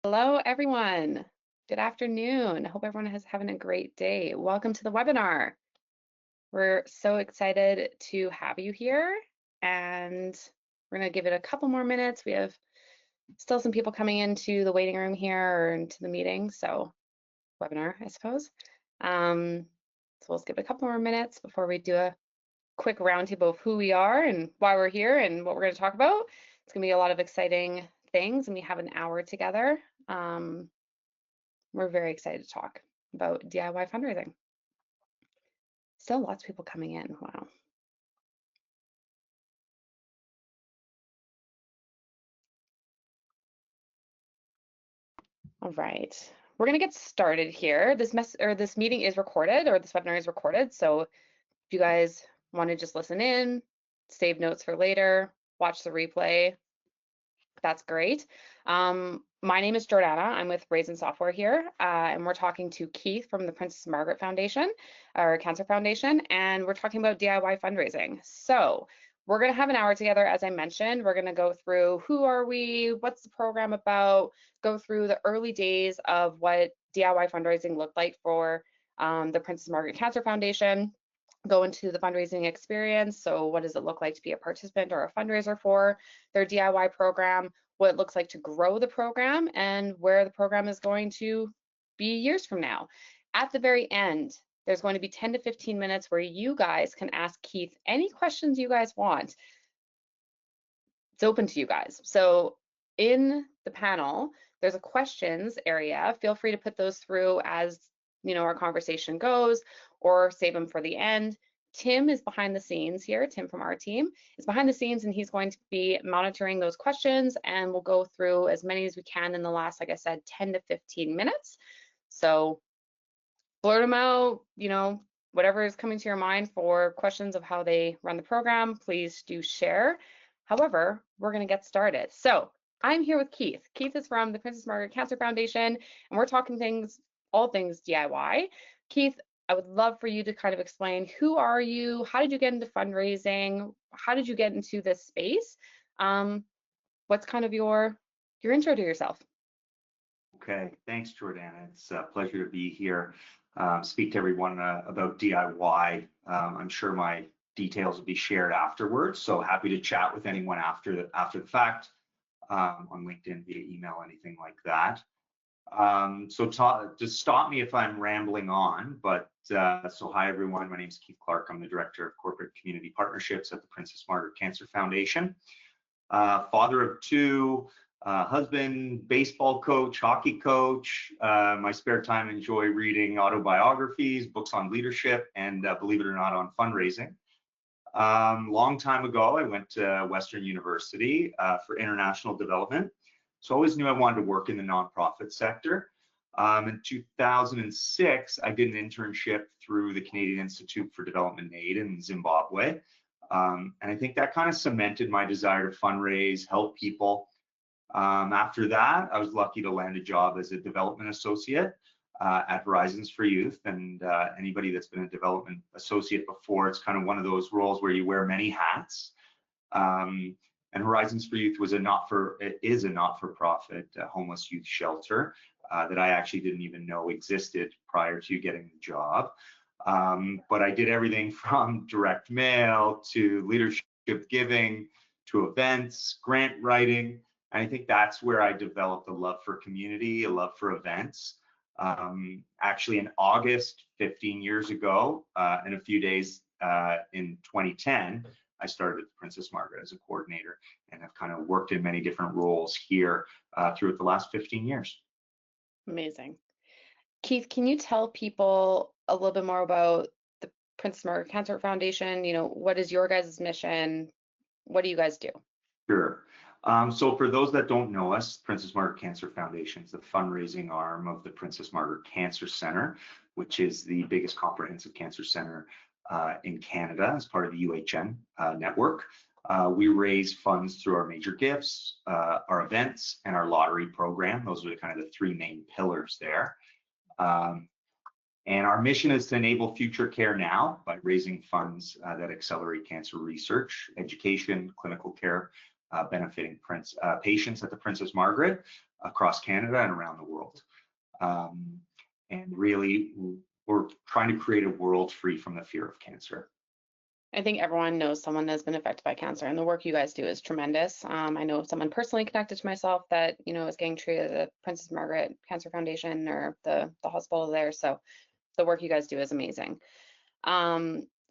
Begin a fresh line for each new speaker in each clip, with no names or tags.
Hello, everyone. Good afternoon. I hope everyone is having a great day. Welcome to the webinar. We're so excited to have you here, and we're going to give it a couple more minutes. We have still some people coming into the waiting room here or into the meeting, so webinar, I suppose. So we'll skip a couple more minutes before we do a quick roundtable of who we are and why we're here and what we're going to talk about. It's going to be a lot of exciting things, and we have an hour together. We're very excited to talk about DIY fundraising. Still lots of people coming in. Wow. All right, we're going to get started here. This meeting is recorded, or this webinar is recorded. So if you guys want to just listen in, save notes for later, watch the replay, that's great. My name is Jordana. I'm with Raisin Software here, and we're talking to Keith from the Princess Margaret Foundation, or Cancer Foundation, and we're talking about DIY fundraising. So we're going to have an hour together, as I mentioned. We're going to go through who are we, what's the program about, go through the early days of what DIY fundraising looked like for the Princess Margaret Cancer Foundation, go into the fundraising experience. So what does it look like to be a participant or a fundraiser for their DIY program, what it looks like to grow the program, and where the program is going to be years from now. At the very end, there's going to be 10 to 15 minutes where you guys can ask Keith any questions you guys want. It's open to you guys. So in the panel, there's a questions area. Feel free to put those through as our conversation goes, or save them for the end. Tim is behind the scenes here. Tim from our team is behind the scenes, and he's going to be monitoring those questions, and we'll go through as many as we can in the last, like I said, 10 to 15 minutes. So blurt them out, whatever is coming to your mind for questions of how they run the program, please do share. However, we're going to get started. So I'm here with Keith. Keith is from the Princess Margaret Cancer Foundation, and we're talking all things DIY. Keith, I would love for you to kind of explain, who are you? How did you get into fundraising? How did you get into this space? What's kind of your intro to yourself?
Okay, thanks, Jordana. It's a pleasure to be here. Speak to everyone about DIY. I'm sure my details will be shared afterwards, so happy to chat with anyone after the fact on LinkedIn, via email, anything like that. So just stop me if I'm rambling on, but so hi everyone, my name is Keith Clarke. I'm the Director of Corporate Community Partnerships at the Princess Margaret Cancer Foundation. Father of two, husband, baseball coach, hockey coach. My spare time, enjoy reading autobiographies, books on leadership, and believe it or not, on fundraising. Long time ago, I went to Western University for international development. So I always knew I wanted to work in the nonprofit sector. In 2006, I did an internship through the Canadian Institute for Development Aid in Zimbabwe. And I think that kind of cemented my desire to fundraise, help people. After that, I was lucky to land a job as a development associate at Horizons for Youth. And anybody that's been a development associate before, it's kind of one of those roles where you wear many hats. And Horizons for Youth is a not-for-profit homeless youth shelter that I actually didn't even know existed prior to getting the job. But I did everything from direct mail to leadership giving to events, grant writing. And I think that's where I developed a love for community, a love for events. Actually, in August, 15 years ago, in a few days in 2010, I started at Princess Margaret as a coordinator, and I've kind of worked in many different roles here throughout the last 15 years.
Amazing. Keith, can you tell people a little bit more about the Princess Margaret Cancer Foundation? What is your guys' mission? What do you guys do?
Sure. So for those that don't know us, Princess Margaret Cancer Foundation is the fundraising arm of the Princess Margaret Cancer Center, which is the biggest comprehensive cancer center in Canada as part of the UHN network. We raise funds through our major gifts, our events, and our lottery program. Those are kind of the three main pillars there. And our mission is to enable future care now by raising funds that accelerate cancer research, education, clinical care, benefiting patients at the Princess Margaret across Canada and around the world. And really, we're trying to create a world free from the fear of cancer.
I think everyone knows someone that's been affected by cancer, and the work you guys do is tremendous. I know someone personally connected to myself that, you know, is getting treated at the Princess Margaret Cancer Foundation or the hospital there. So the work you guys do is amazing.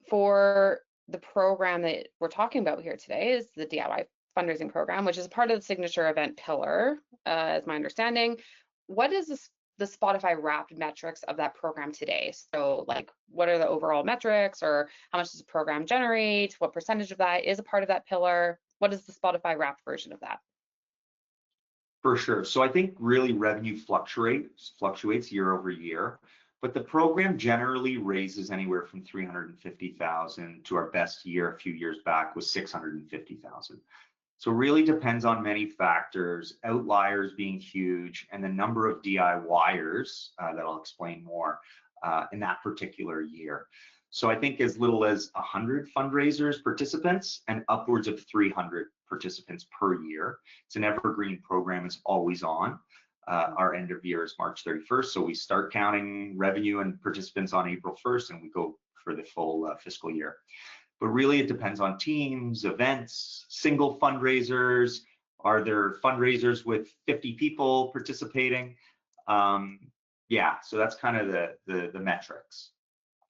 For the program that we're talking about here today is the DIY fundraising program, which is part of the signature event pillar, is my understanding. What is the Spotify Wrapped metrics of that program today? So like, what are the overall metrics, or how much does the program generate? What percentage of that is a part of that pillar? What is the Spotify Wrapped version of that?
For sure. So I think really revenue fluctuates year over year, but the program generally raises anywhere from 350,000 to our best year a few years back was 650,000. So it really depends on many factors, outliers being huge, and the number of DIYers that I'll explain more in that particular year. So I think as little as 100 fundraisers participants and upwards of 300 participants per year. It's an evergreen program, it's always on. Our end of year is March 31st, so we start counting revenue and participants on April 1st, and we go for the full fiscal year. But really it depends on teams, events, single fundraisers. Are there fundraisers with 50 people participating? Yeah, so that's kind of the metrics.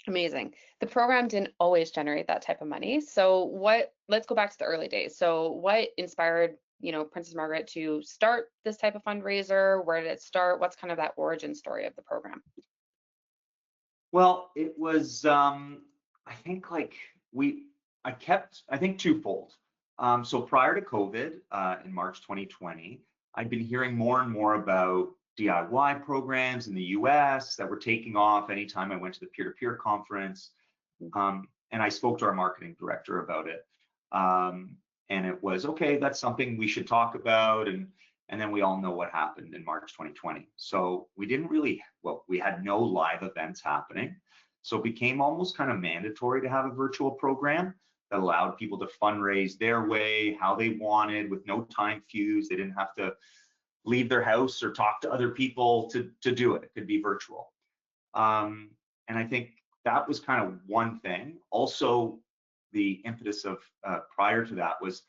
Amazing. The program didn't always generate that type of money. So let's go back to the early days. So what inspired, you know, Princess Margaret to start this type of fundraiser? Where did it start? What's kind of that origin story of the program?
Well, it was, I think like I think twofold. So prior to COVID, in March 2020, I'd been hearing more and more about DIY programs in the US that were taking off anytime I went to the peer-to-peer conference. And I spoke to our marketing director about it. And it was, okay, that's something we should talk about. And then we all know what happened in March 2020. So we didn't really, well, we had no live events happening. So it became almost kind of mandatory to have a virtual program that allowed people to fundraise their way, how they wanted, with no time fuse. They didn't have to leave their house or talk to other people to do it. It could be virtual. And I think that was kind of one thing. Also, the impetus of prior to that was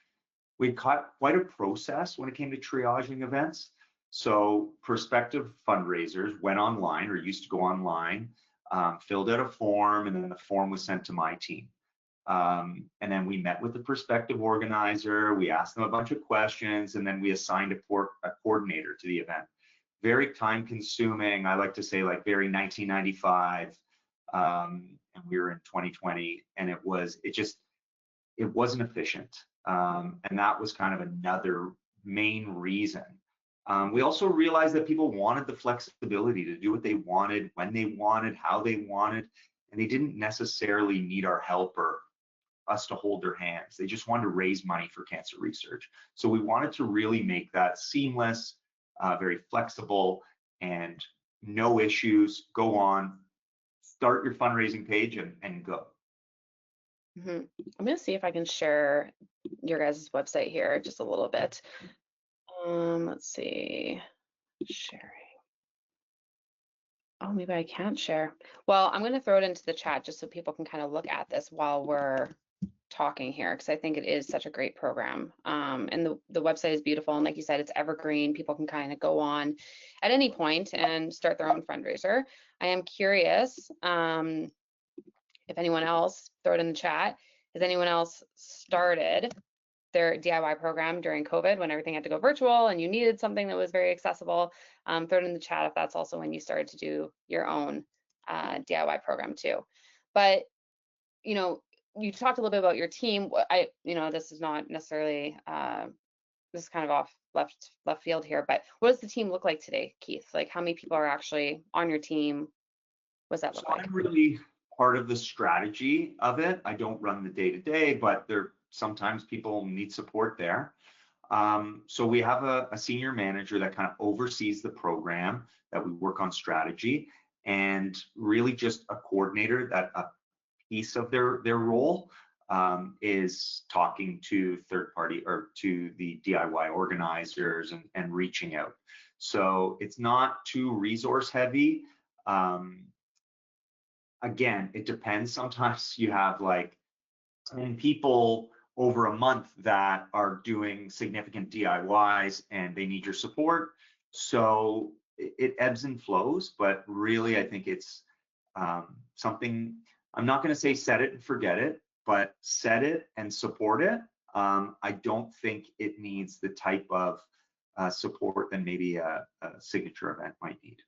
we caught quite a process when it came to triaging events. So prospective fundraisers went online or used to go online, filled out a form, and then the form was sent to my team. And then we met with the prospective organizer, we asked them a bunch of questions, and then we assigned a coordinator to the event. Very time consuming, I like to say like very 1995, and we were in 2020, and it wasn't efficient. And that was kind of another main reason. We also realized that people wanted the flexibility to do what they wanted, when they wanted, how they wanted, and they didn't necessarily need our help or us to hold their hands. They just wanted to raise money for cancer research. So we wanted to really make that seamless, very flexible, and no issues. Go on, start your fundraising page and go.
I'm going to see if I can share your guys' website here just a little bit. Let's see, sharing. Oh, maybe I can't share. Well, I'm going to throw it into the chat just so people can kind of look at this while we're talking here, because I think it is such a great program. And the website is beautiful. And like you said, it's evergreen. People can kind of go on at any point and start their own fundraiser. I am curious if anyone else, throw it in the chat, has anyone else started their DIY program during COVID when everything had to go virtual and you needed something that was very accessible? Throw it in the chat if that's also when you started to do your own DIY program too. But, you know, you talked a little bit about your team. This is not necessarily, this is kind of off left field here, but what does the team look like today, Keith? Like how many people are actually on your team? What does that look like?
I'm really part of the strategy of it. I don't run the day-to-day, but sometimes people need support there. So we have a senior manager that kind of oversees the program, that we work on strategy, and really just a coordinator, that a piece of their role. is talking to third party or to the DIY organizers and reaching out. So it's not too resource heavy. Again, it depends. Sometimes you have like 10 people over a month that are doing significant DIYs and they need your support. So it ebbs and flows, but really I think it's something, I'm not going to say set it and forget it, but set it and support it. I don't think it needs the type of support that maybe a signature event might need.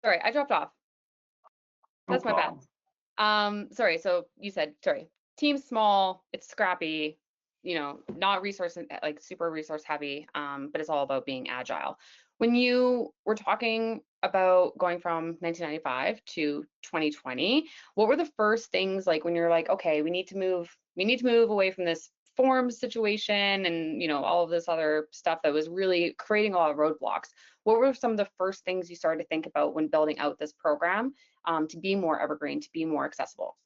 Sorry, I dropped off.
No
That's my bad.
problem.
Sorry, so you said, sorry, team's small, it's scrappy, not resource like super resource heavy, but it's all about being agile. When you were talking about going from 1995 to 2020, what were the first things like when you're like, okay, we need to move away from this form situation and all of this other stuff that was really creating a lot of roadblocks? What were some of the first things you started to think about when building out this program to be more evergreen, to be more accessible?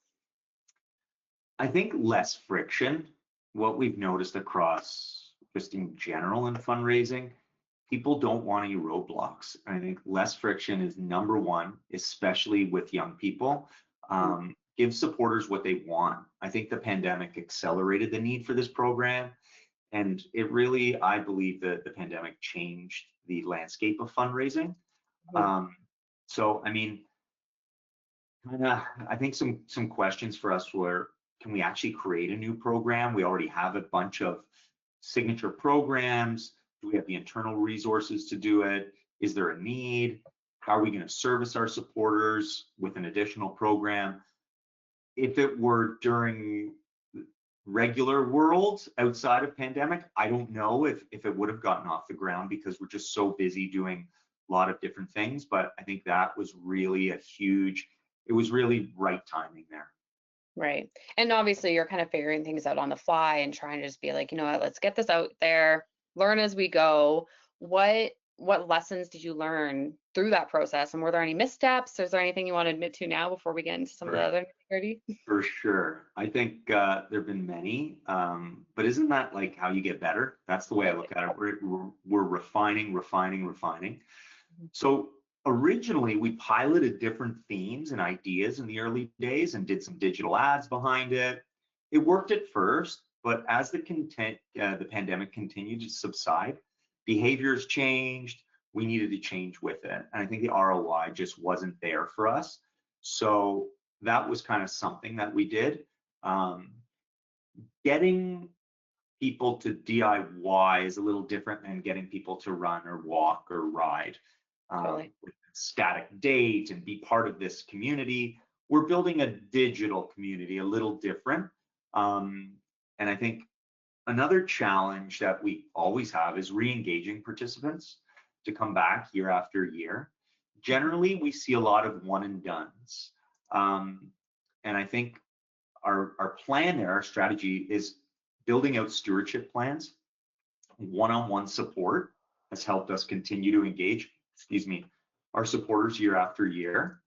I think less friction. What we've noticed across just in general in fundraising, people don't want any roadblocks. I think less friction is number one, especially with young people. Give supporters what they want. I think the pandemic accelerated the need for this program. And it really, I believe that the pandemic changed the landscape of fundraising. So, I mean, I think some questions for us were, can we actually create a new program? We already have a bunch of signature programs. Do we have the internal resources to do it? Is there a need? How are we going to service our supporters with an additional program? If it were during regular world outside of pandemic, I don't know if it would have gotten off the ground because we're just so busy doing a lot of different things. But I think that was really it was really right timing there.
Right. And obviously you're kind of figuring things out on the fly and trying to just be like, you know what, let's get this out there, learn as we go. What lessons did you learn through that process? And were there any missteps? Is there anything you want to admit to now before we get into some of the other nitty-gritty?
For sure. I think there have been many, but isn't that like how you get better? That's the way I look at it. We're refining. So originally we piloted different themes and ideas in the early days and did some digital ads behind it. It worked at first, but as the pandemic continued to subside, behaviors changed. We needed to change with it. And I think the ROI just wasn't there for us. So that was kind of something that we did. Getting people to DIY is a little different than getting people to run or walk or ride. With a static date and be part of this community. We're building a digital community, a little different. And I think another challenge that we always have is re-engaging participants to come back year after year. Generally, we see a lot of one and dones. And I think our plan there, our strategy is building out stewardship plans. One-on-one support has helped us continue to engage, our supporters year after year.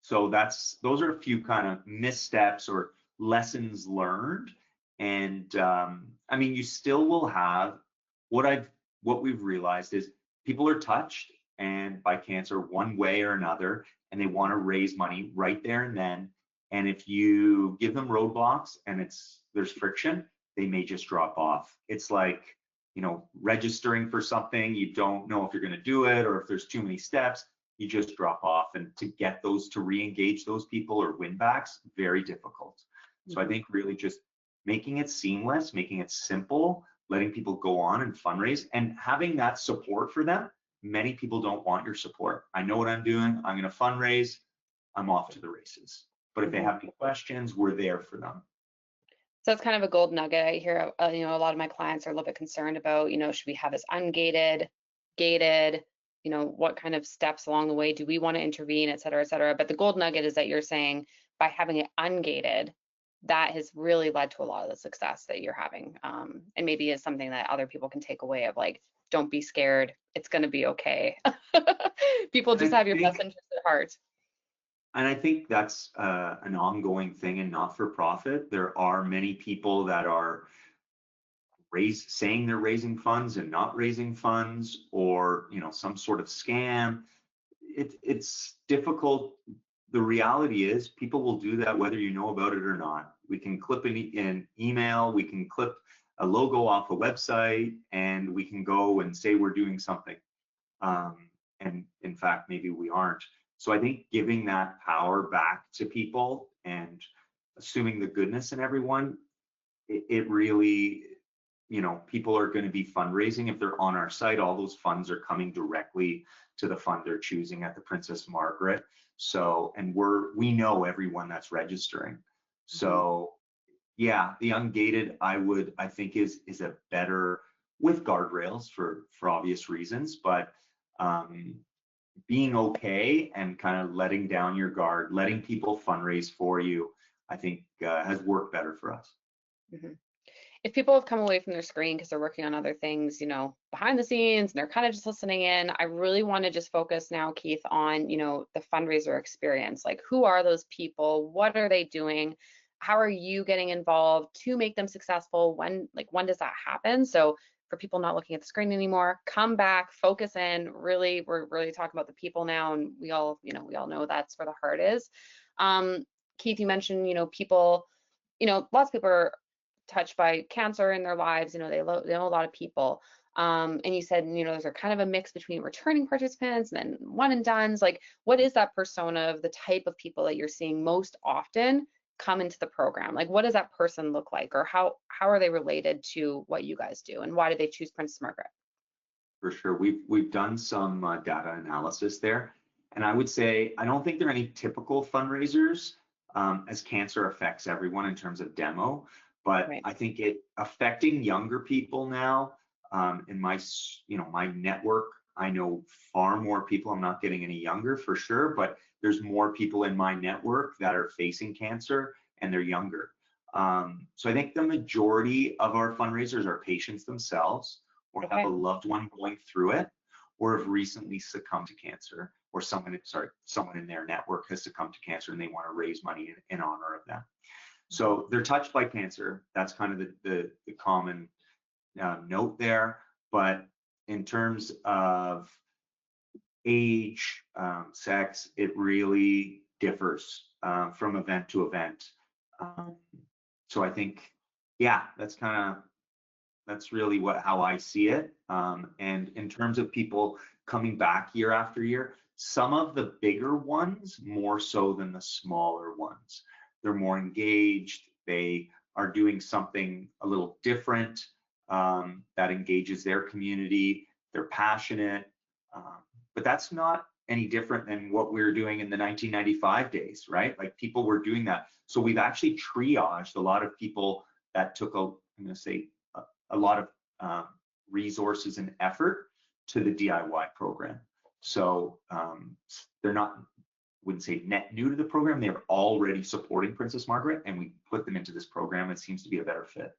So those are a few kind of missteps or lessons learned. And I mean, you still will have what we've realized is people are touched and by cancer one way or another, and they want to raise money right there and then. And if you give them roadblocks and there's friction, they may just drop off. It's like, registering for something, you don't know if you're going to do it, or if there's too many steps, you just drop off. And to get those to re-engage those people or win backs, very difficult. So I think really just making it seamless, making it simple, letting people go on and fundraise and having that support for them. Many people don't want your support. I know what I'm doing. I'm going to fundraise. I'm off to the races. But if they have any questions, we're there for them.
So that's kind of a gold nugget. I hear, a lot of my clients are a little bit concerned about, should we have this ungated, gated, what kind of steps along the way do we want to intervene, et cetera, et cetera. But the gold nugget is that you're saying by having it ungated, that has really led to a lot of the success that you're having. And maybe is something that other people can take away of, like, don't be scared. It's going to be okay. People just
And
have your best interest at heart.
I think that's an ongoing thing in not-for-profit. There are many people that are saying they're raising funds and not raising funds, or some sort of scam. It's difficult. The reality is people will do that whether you know about it or not. We can clip an email, we can clip a logo off a website, and we can go and say we're doing something. And in fact, maybe we aren't. So I think giving that power back to people and assuming the goodness in everyone, it really, people are going to be fundraising. If they're on our site, all those funds are coming directly to the fund they're choosing at the Princess Margaret. So, and we know everyone that's registering. So yeah, the ungated, I think is a better, with guardrails for obvious reasons, but being okay and kind of letting down your guard, letting people fundraise for you, I think has worked better for us.
Mm-hmm. If people have come away from their screen because they're working on other things, behind the scenes, and they're kind of just listening in, I really want to just focus now, Keith, on, the fundraiser experience. Like, who are those people? What are they doing? How are you getting involved to make them successful? When does that happen? So for people not looking at the screen anymore, come back, focus in. Really, we're really talking about the people now, and we all know that's where the heart is. Keith, you mentioned, people, lots of people are touched by cancer in their lives. They know a lot of people. And you said, those are kind of a mix between returning participants and then one and dones. Like, what is that persona of the type of people that you're seeing most often come into the program? Like, what does that person look like, or how are they related to what you guys do, and why did they choose Princess Margaret?
For sure, we've done some data analysis there, and I would say I don't think there are any typical fundraisers, as cancer affects everyone in terms of demo. But
Right.
I think it affecting younger people now. In my network, I know far more people. I'm not getting any younger for sure, but there's more people in my network that are facing cancer, and they're younger. So I think the majority of our fundraisers are patients themselves, or have a
Okay.
loved one going through it, or have recently succumbed to cancer, or someone in their network has succumbed to cancer and they want to raise money in honor of them. So they're touched by cancer. That's kind of the common note there. But in terms of age, sex, it really differs from event to event. So I think, yeah, that's really how I see it. And in terms of people coming back year after year, some of the bigger ones more so than the smaller ones. They're more engaged. They are doing something a little different that engages their community. They're passionate, but that's not any different than what we were doing in the 1995 days, right? Like, people were doing that. So we've actually triaged a lot of people that took I'm going to say a lot of resources and effort to the DIY program. So they're not, wouldn't say net new to the program. They're already supporting Princess Margaret, and we put them into this program. It seems to be a better fit.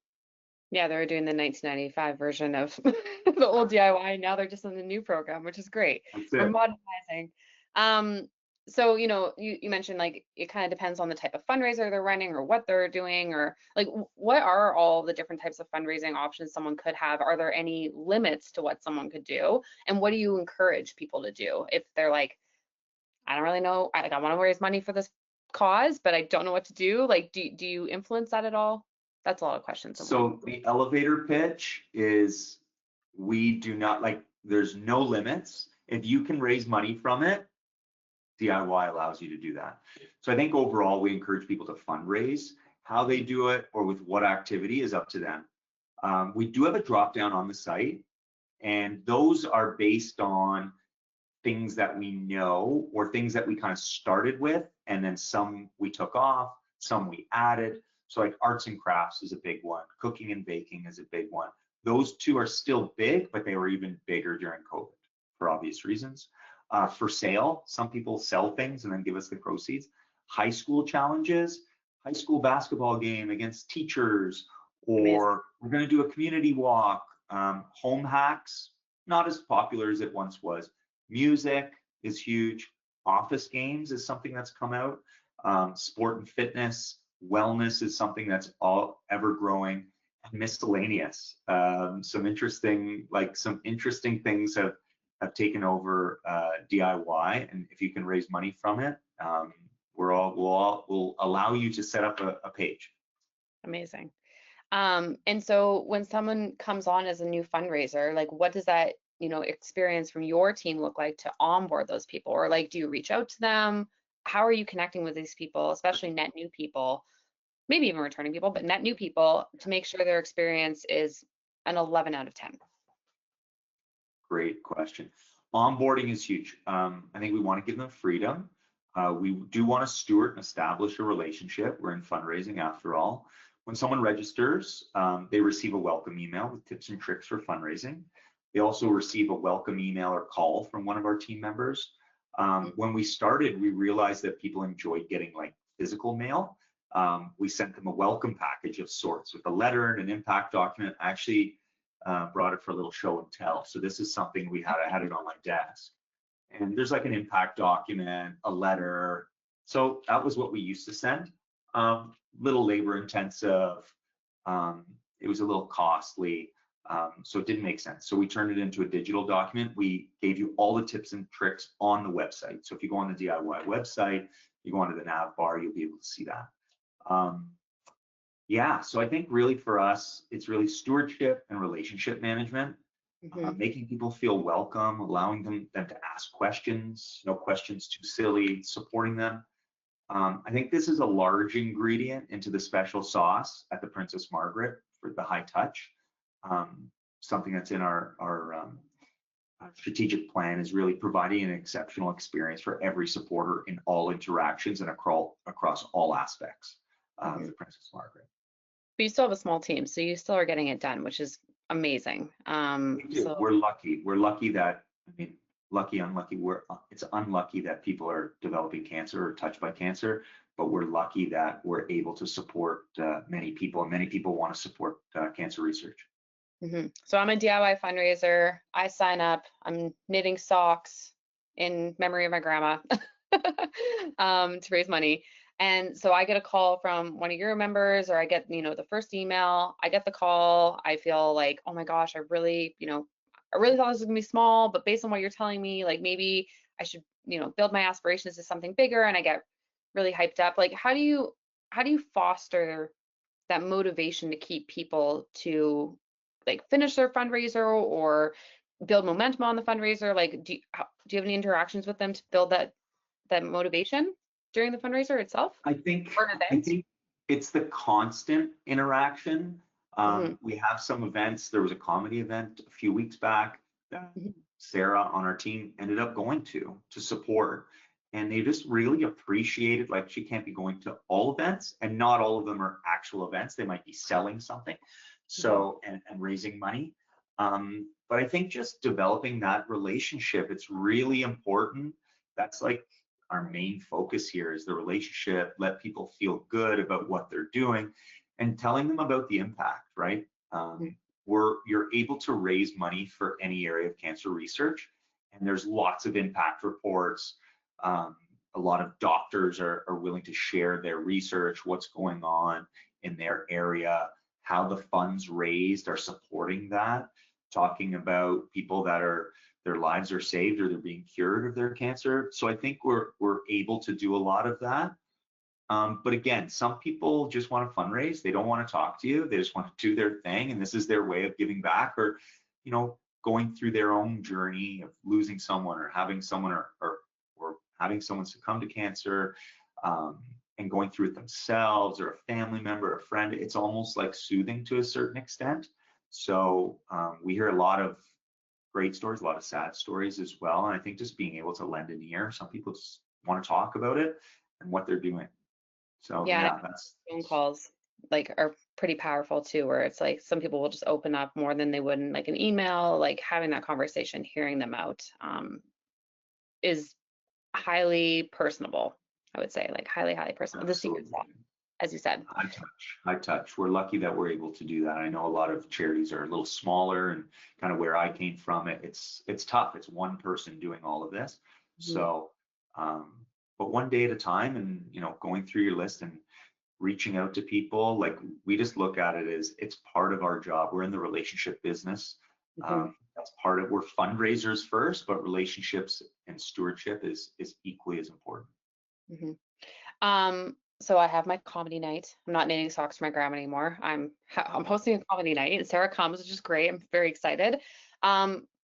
Yeah, they were doing the 1995 version of the old DIY. Now they're just in the new program, which is great.
That's
We're
it.
modernizing. So, you mentioned, like, it kind of depends on the type of fundraiser they're running or what they're doing, or like, what are all the different types of fundraising options someone could have? Are there any limits to what someone could do? And what do you encourage people to do if they're like, I don't really know, I want to raise money for this cause, but I don't know what to do? Like, do you influence that at all? That's a lot of questions in one.
So the elevator pitch is, we do not, like, there's no limits. If you can raise money from it, DIY allows you to do that. So I think overall we encourage people to fundraise. How they do it or with what activity is up to them. We do have a drop down on the site, and those are based on things that we know or things that we kind of started with, and then some we took off, some we added. So like arts and crafts is a big one. Cooking and baking is a big one. Those two are still big, but they were even bigger during COVID for obvious reasons. For sale, some people sell things and then give us the proceeds. high school challenges, high school basketball game against teachers,
Amazing.
or we're going to do a community walk, home hacks, not as popular as it once was. Music is huge. Office games is something that's come out. Sport and fitness, wellness is something that's all ever growing, and miscellaneous. Some interesting things have taken over DIY, and if you can raise money from it, we'll allow you to set up a page.
Amazing. And so when someone comes on as a new fundraiser, like what does that, experience from your team look like to onboard those people? Or like, do you reach out to them? How are you connecting with these people, especially net new people, maybe even returning people, but net new people, to make sure their experience is an 11 out of 10?
Great question. Onboarding is huge. I think we want to give them freedom. We do want to steward and establish a relationship. We're in fundraising after all. When someone registers, they receive a welcome email with tips and tricks for fundraising. They also receive a welcome email or call from one of our team members. When we started, we realized that people enjoyed getting like physical mail. We sent them a welcome package of sorts with a letter and an impact document. I actually brought it for a little show and tell. So this is something I had it on my desk. And there's like an impact document, a letter. So that was what we used to send. Little labor intensive. It was a little costly. So it didn't make sense. So we turned it into a digital document. We gave you all the tips and tricks on the website. So if you go on the DIY website, you go onto the nav bar, you'll be able to see that. Yeah, so I think really for us, it's really stewardship and relationship management, making people feel welcome, allowing them to ask questions, no questions too silly, supporting them. I think this is a large ingredient into the special sauce at the Princess Margaret for the high touch. Something that's in our strategic plan is really providing an exceptional experience for every supporter in all interactions and across all aspects of the Princess Margaret.
But you still have a small team, so you still are getting it done, which is amazing.
So we're lucky. We're lucky that, lucky, unlucky. It's unlucky that people are developing cancer or touched by cancer, but we're lucky that we're able to support many people, and many people want to support cancer research.
So I'm a DIY fundraiser. I sign up. I'm knitting socks in memory of my grandma to raise money. And so I get a call from one of your members, or I get, the first email. I get the call. I feel like, oh my gosh, I really thought this was gonna be small, but based on what you're telling me, like maybe I should, build my aspirations to something bigger. And I get really hyped up. Like, how do you foster that motivation to keep people to like finish their fundraiser or build momentum on the fundraiser? Like, do you have any interactions with them to build that motivation during the fundraiser itself?
I think it's the constant interaction. We have some events. There was a comedy event a few weeks back that Sarah on our team ended up going to support, and they just really appreciated, like, she can't be going to all events, and not all of them are actual events. They might be selling something, so and raising money. But I think just developing that relationship, it's really important. That's like our main focus here, is the relationship. Let people feel good about what they're doing and telling them about the impact, right? You're able to raise money for any area of cancer research, and there's lots of impact reports. A lot of doctors are willing to share their research, what's going on in their area, how the funds raised are supporting that, talking about people that their lives are saved or they're being cured of their cancer. So I think we're able to do a lot of that. But again, some people just want to fundraise. They don't want to talk to you. They just want to do their thing, and this is their way of giving back, or going through their own journey of losing someone, or having someone or having someone succumb to cancer, and going through it themselves, or a family member, a friend. It's almost like soothing to a certain extent. So we hear a lot of great stories, a lot of sad stories as well. And I think just being able to lend an ear, some people just want to talk about it and what they're doing. So yeah, that's
phone calls are pretty powerful too, where it's like some people will just open up more than they would in like an email. Like having that conversation, hearing them out is highly personable. I would say, like highly, highly personal. The secret sauce,
Absolutely.
as you said.
High touch, high touch. We're lucky that we're able to do that. I know a lot of charities are a little smaller, and kind of where I came from, it's tough. It's one person doing all of this.
Mhm.
So, but one day at a time, and going through your list and reaching out to people, like we just look at it as it's part of our job. We're in the relationship business.
Mhm.
That's part of, we're fundraisers first, but relationships and stewardship is equally as important.
Mhm. So I have my comedy night. I'm not knitting socks for my grandma anymore. I'm hosting a comedy night, and Sarah comes, which is great. I'm very excited.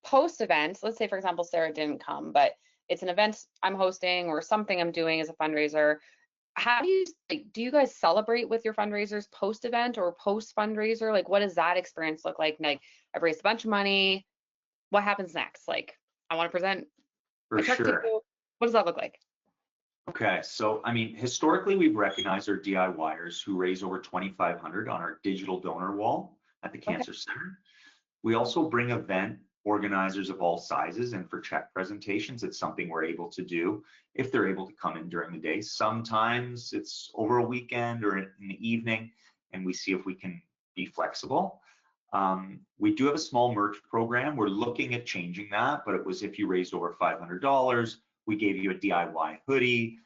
Post event, let's say for example Sarah didn't come, but it's an event I'm hosting or something I'm doing as a fundraiser. How do you like, do you guys celebrate with your fundraisers post event or post fundraiser? Like, what does that experience look like? Like, I've raised a bunch of money. What happens next? Like, I want to present
For
a check to
sure.
you. What does that look like?
Okay, so I mean, historically, we've recognized our DIYers who raise over 2,500 on our digital donor wall at the
Okay.
Cancer Center. We also bring event organizers of all sizes, and for check presentations, it's something we're able to do if they're able to come in during the day. Sometimes it's over a weekend or in the evening, and we see if we can be flexible. We do have a small merch program. We're looking at changing that, but it was if you raised over $500, we gave you a DIY hoodie,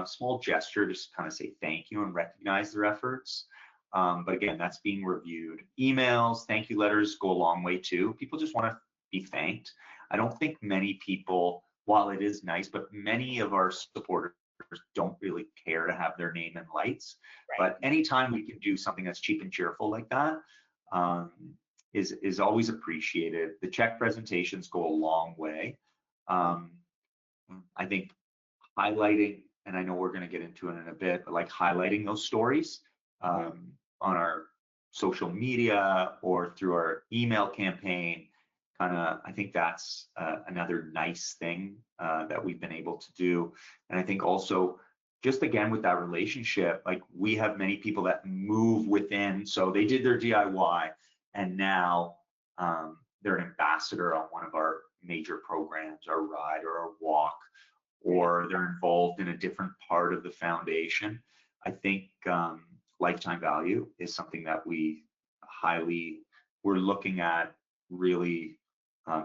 small gesture to kind of say thank you and recognize their efforts. But again, that's being reviewed. Emails, thank you letters go a long way too. People just want to be thanked. I don't think many people, while it is nice, but many of our supporters don't really care to have their name in lights.
Right.
But anytime we can do something that's cheap and cheerful like that, um, is always appreciated. The check presentations go a long way. Um, I think highlighting, and I know we're going to get into it in a bit, but like highlighting those stories
Mhm.
on our social media or through our email campaign, kind of, I think that's another nice thing that we've been able to do. And I think also, just again with that relationship, like we have many people that move within. So they did their DIY, and now they're an ambassador on one of our major programs, our ride or our walk,
Right.
or they're involved in a different part of the foundation. I think lifetime value is something that we're looking at really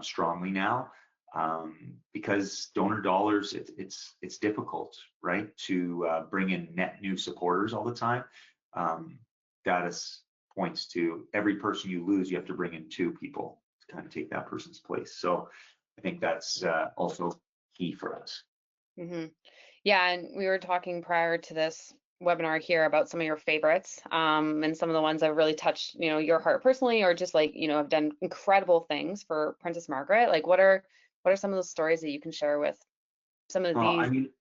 strongly now, because donor dollars, it's difficult, right, to bring in net new supporters all the time. Data points to every person you lose, you have to bring in two people to kind of take that person's place. So I think that's also key for us.
Hmm. Yeah, and we were talking prior to this webinar here about some of your favorites, and some of the ones that really touched, your heart personally, or just like, have done incredible things for Princess Margaret. Like, what are some of those stories that you can share with some of
I
these?
mean,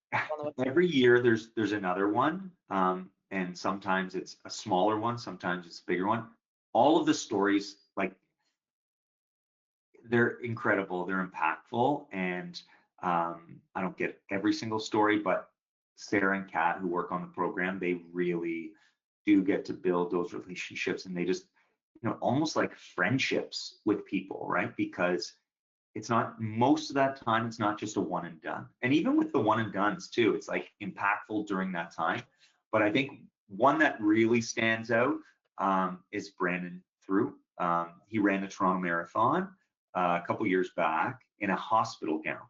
every year there's another one, and sometimes it's a smaller one, sometimes it's a bigger one. All of the stories, like they're incredible, they're impactful, and I don't get every single story, but Sarah and Kat, who work on the program, they really do get to build those relationships, and they just, almost like friendships with people, right? Because it's not, most of that time, it's not just a one and done. And even with the one and dones too, it's like impactful during that time. But I think one that really stands out is Brandon Through. He ran the Toronto Marathon a couple years back in a hospital gown.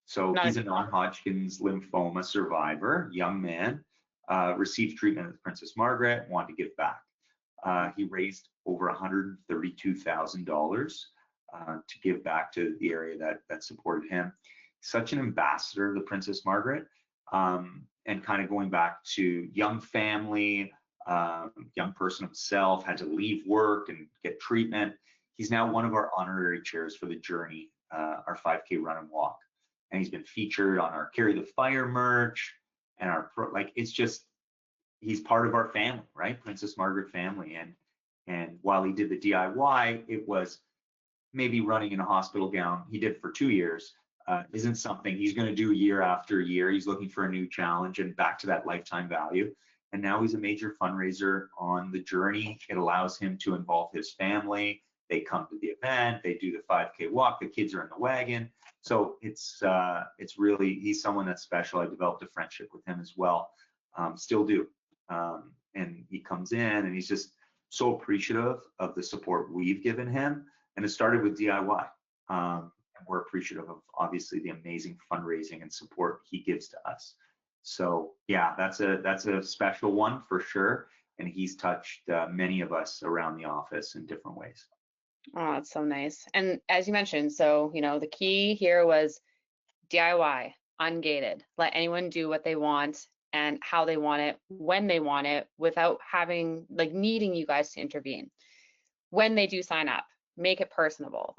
So
Not
he's a non-Hodgkin's lymphoma survivor, young man, received treatment at Princess Margaret, wanted to give back. He raised over $132,000 to give back to the area that supported him. Such an ambassador of the Princess Margaret, and kind of going back to young family, young person himself, had to leave work and get treatment. He's now one of our honorary chairs for the Journey, our 5K run and walk. And he's been featured on our Carry the Fire merch and it's just, he's part of our family, right? Princess Margaret family. And while he did the DIY, it was maybe running in a hospital gown. He did for 2 years. Isn't something he's going to do year after year. He's looking for a new challenge and back to that lifetime value. And now he's a major fundraiser on the Journey. It allows him to involve his family. they come to the event, they do the 5K walk, the kids are in the wagon. So it's really, he's someone that's special. I developed a friendship with him as well, still do. And he comes in and he's just so appreciative of the support we've given him. And it started with DIY. And we're appreciative of obviously the amazing fundraising and support he gives to us. So yeah, that's a special one for sure. And he's touched many of us around the office in different ways.
Oh, that's so nice. And as you mentioned, so, the key here was DIY, ungated, let anyone do what they want and how they want it, when they want it, without having, needing you guys to intervene. When they do sign up, make it personable,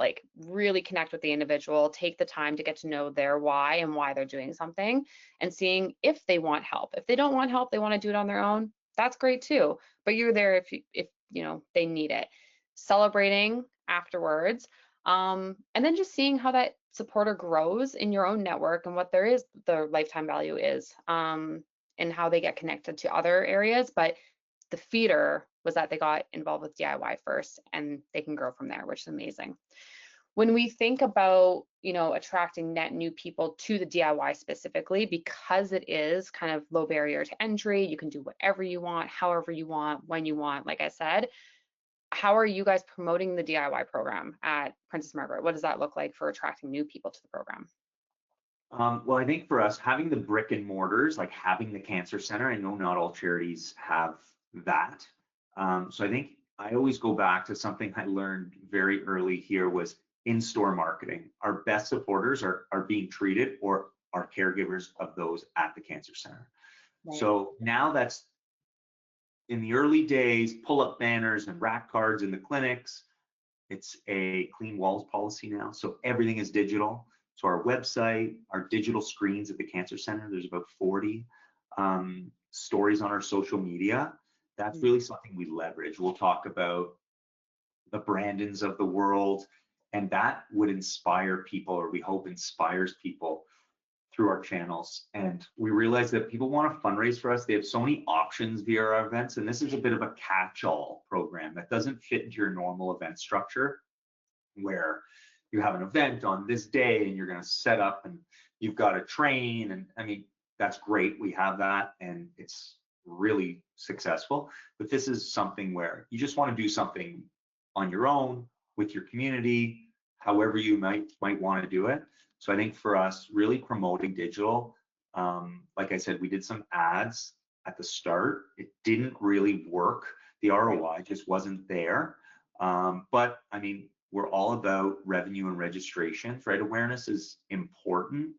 really connect with the individual, take the time to get to know their why and why they're doing something, and seeing if they want help. If they don't want help, they want to do it on their own, that's great too. But you're there if they need it. Celebrating afterwards, and then just seeing how that supporter grows in your own network and what their lifetime value is, and how they get connected to other areas. But the feeder was that they got involved with DIY first, and they can grow from there, which is amazing. When we think about, attracting net new people to the DIY specifically, because it is kind of low barrier to entry, you can do whatever you want, however you want, when you want, like I said, how are you guys promoting the DIY program at Princess Margaret? What does that look like for attracting new people to the program?
Well, I think for us, having the brick and mortars, like having the cancer center, I know not all charities have that. So I think I always go back to something I learned very early here was in-store marketing. Our best supporters are being treated or are caregivers of those at the cancer center. Right. So now that's in the early days, pull up banners and rack cards in the clinics. It's a clean walls policy now. So everything is digital. So our website, our digital screens at the cancer center, there's about 40 stories on our social media. That's really something we leverage. We'll talk about the Brandons of the world, and that would inspire people, or we hope inspires people through our channels. And we realize that people want to fundraise for us. They have so many options via our events, and this is a bit of a catch-all program that doesn't fit into your normal event structure, where you have an event on this day and you're going to set up and you've got to train. And I mean, that's great. We have that and it's really successful. But this is something where you just want to do something on your own with your community, however you might want to do it. So I think for us, really promoting digital, like I said, we did some ads at the start. It didn't really work. The ROI just wasn't there. But I mean, we're all about revenue and registrations, right? Awareness is important,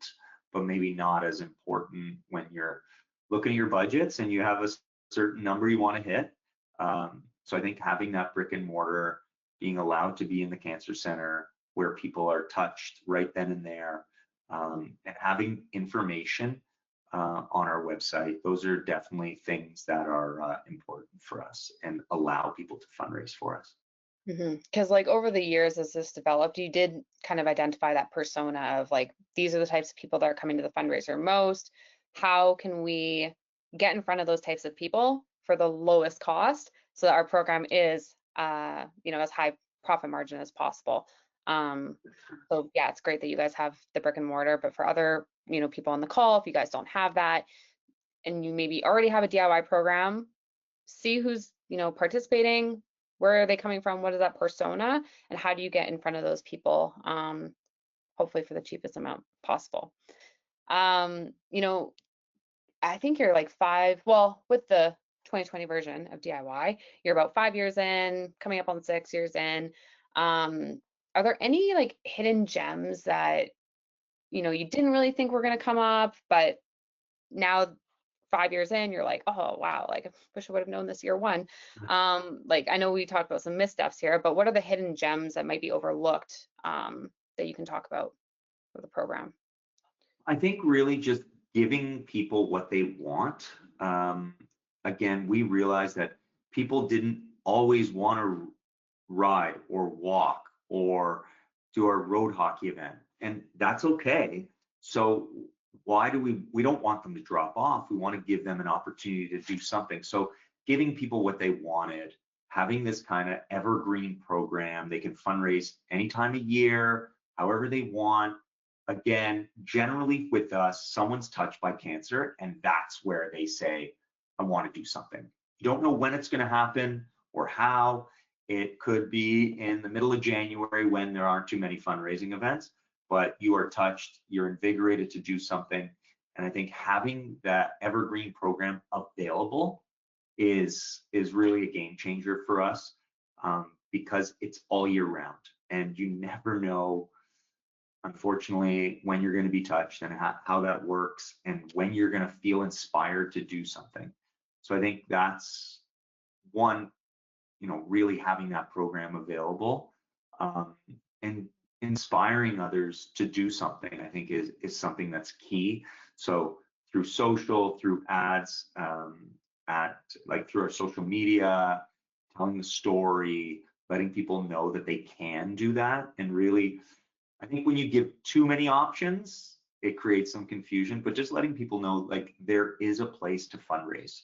but maybe not as important when you're looking at your budgets and you have a certain number you want to hit. So I think having that brick and mortar, being allowed to be in the cancer center where people are touched right then and there, and having information on our website, those are definitely things that are important for us and allow people to fundraise for us.
Because over the years as this developed, you did kind of identify that persona of these are the types of people that are coming to the fundraiser most. How can we get in front of those types of people for the lowest cost so that our program is as high profit margin as possible? So yeah, it's great that you guys have the brick and mortar, but for other people on the call, if you guys don't have that and you maybe already have a DIY program, see who's participating. Where are they coming from? What is that persona? And how do you get in front of those people, hopefully for the cheapest amount possible? I think you're with the 2020 version of DIY, you're about 5 years in, coming up on 6 years in. Are there any hidden gems that, you didn't really think were going to come up, but now 5 years in, you're like, oh wow, I wish I would have known this year one. I know we talked about some missteps here, but what are the hidden gems that might be overlooked that you can talk about for the program?
I think really just giving people what they want. Again, we realized that people didn't always want to ride or walk or do our road hockey event, and that's okay. So why do we don't want them to drop off. We want to give them an opportunity to do something. So giving people what they wanted, having this kind of evergreen program, they can fundraise any time of year, however they want. Again, generally with us, someone's touched by cancer, and that's where they say, I want to do something. You don't know when it's going to happen or how. It could be in the middle of January when there aren't too many fundraising events, but you are touched, you're invigorated to do something. And I think having that evergreen program available is really a game changer for us, because it's all year round, and you never know, unfortunately, when you're going to be touched and how that works and when you're going to feel inspired to do something. So I think that's one, really having that program available, and inspiring others to do something, I think is something that's key. So through social, through ads, through our social media, telling the story, letting people know that they can do that. And really, I think when you give too many options, it creates some confusion, but just letting people know, like, there is a place to fundraise,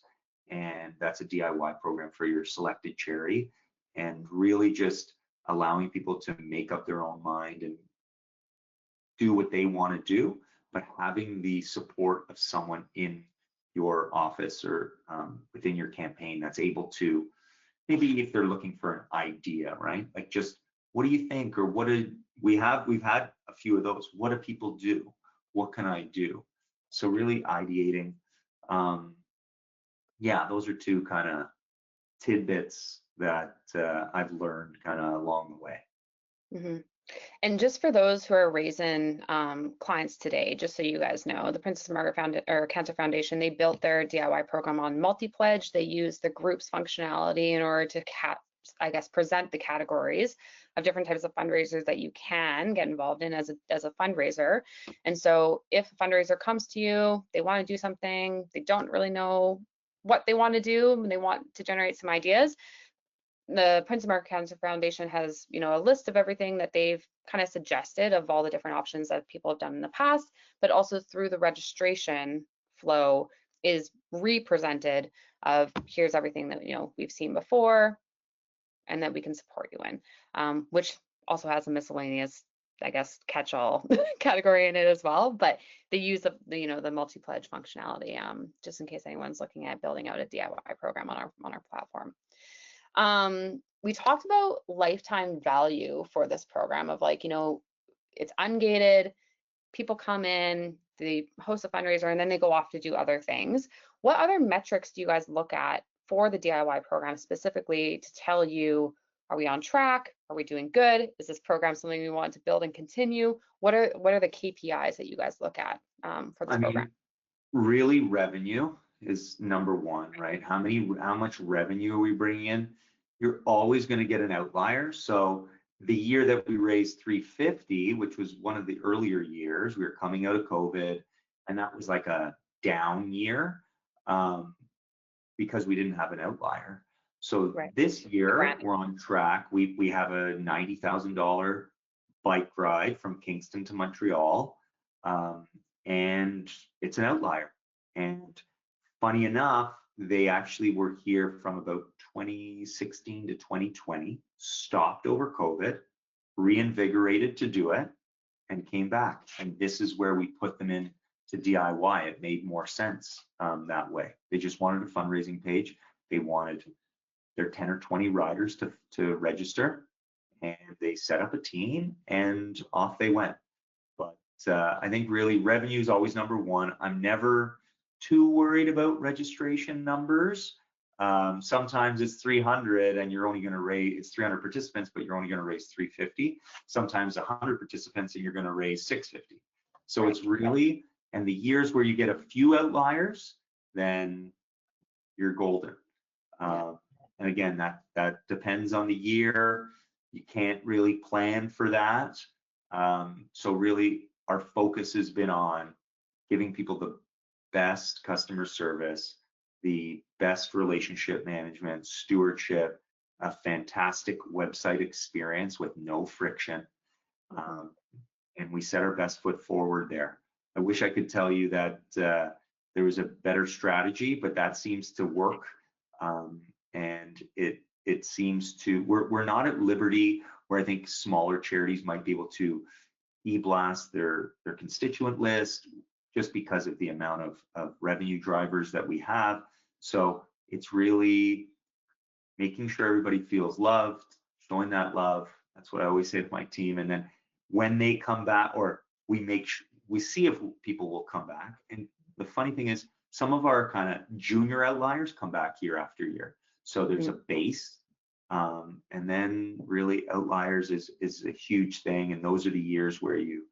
and that's a DIY program for your selected charity, and really just allowing people to make up their own mind and do what they want to do, but having the support of someone in your office or within your campaign that's able to, maybe if they're looking for an idea, right? Like, just, what do you think? Or we've had a few of those. What do people do? What can I do? So really ideating. Yeah, those are two kind of tidbits that I've learned kind of along the way.
Mm-hmm. And just for those who are raising clients today, just so you guys know, the Princess Margaret Cancer Foundation, they built their DIY program on multi-pledge. They use the groups functionality in order to, present the categories of different types of fundraisers that you can get involved in as a fundraiser. And so if a fundraiser comes to you, they want to do something, they don't really know what they want to do, and they want to generate some ideas, the Princess Margaret Cancer Foundation has, a list of everything that they've kind of suggested of all the different options that people have done in the past, but also through the registration flow is represented of, here's everything that, we've seen before and that we can support you in, which also has a miscellaneous, catch-all category in it as well. But the use of the multi-pledge functionality, just in case anyone's looking at building out a DIY program on our platform. We talked about lifetime value for this program of, it's ungated, people come in, they host a fundraiser, and then they go off to do other things. What other metrics do you guys look at for the DIY program specifically to tell you, are we on track? Are we doing good? Is this program something we want to build and continue? What are the KPIs that you guys look at for this program?
Really, revenue is number one, right? How much revenue are we bringing in? You're always going to get an outlier. So the year that we raised 350, which was one of the earlier years, we were coming out of COVID, and that was like a down year, because we didn't have an outlier. So this year we're on track. We have a $90,000 bike ride from Kingston to Montreal, and it's an outlier. And funny enough, they actually were here from about 2016 to 2020, stopped over COVID, reinvigorated to do it, and came back. And this is where we put them in to DIY. It made more sense that way. They just wanted a fundraising page. They wanted their 10 or 20 riders to register, and they set up a team and off they went. But I think really revenue is always number one. I'm never too worried about registration numbers. Sometimes it's 300 and you're only going to raise, it's 300 participants, but you're only going to raise 350. Sometimes 100 participants and you're going to raise 650. So it's really, and the years where you get a few outliers, then you're golden. And again, that depends on the year. You can't really plan for that. So really our focus has been on giving people the best customer service, the best relationship management, stewardship, a fantastic website experience with no friction. And we set our best foot forward there. I wish I could tell you that there was a better strategy, but that seems to work. And it seems to, we're not at liberty where I think smaller charities might be able to e-blast their constituent list just because of the amount of revenue drivers that we have. So it's really making sure everybody feels loved, showing that love. That's what I always say to my team. And then when they come back, or we see if people will come back. And the funny thing is, some of our kind of junior outliers come back year after year. So there's a base, and then really outliers is a huge thing. And those are the years where you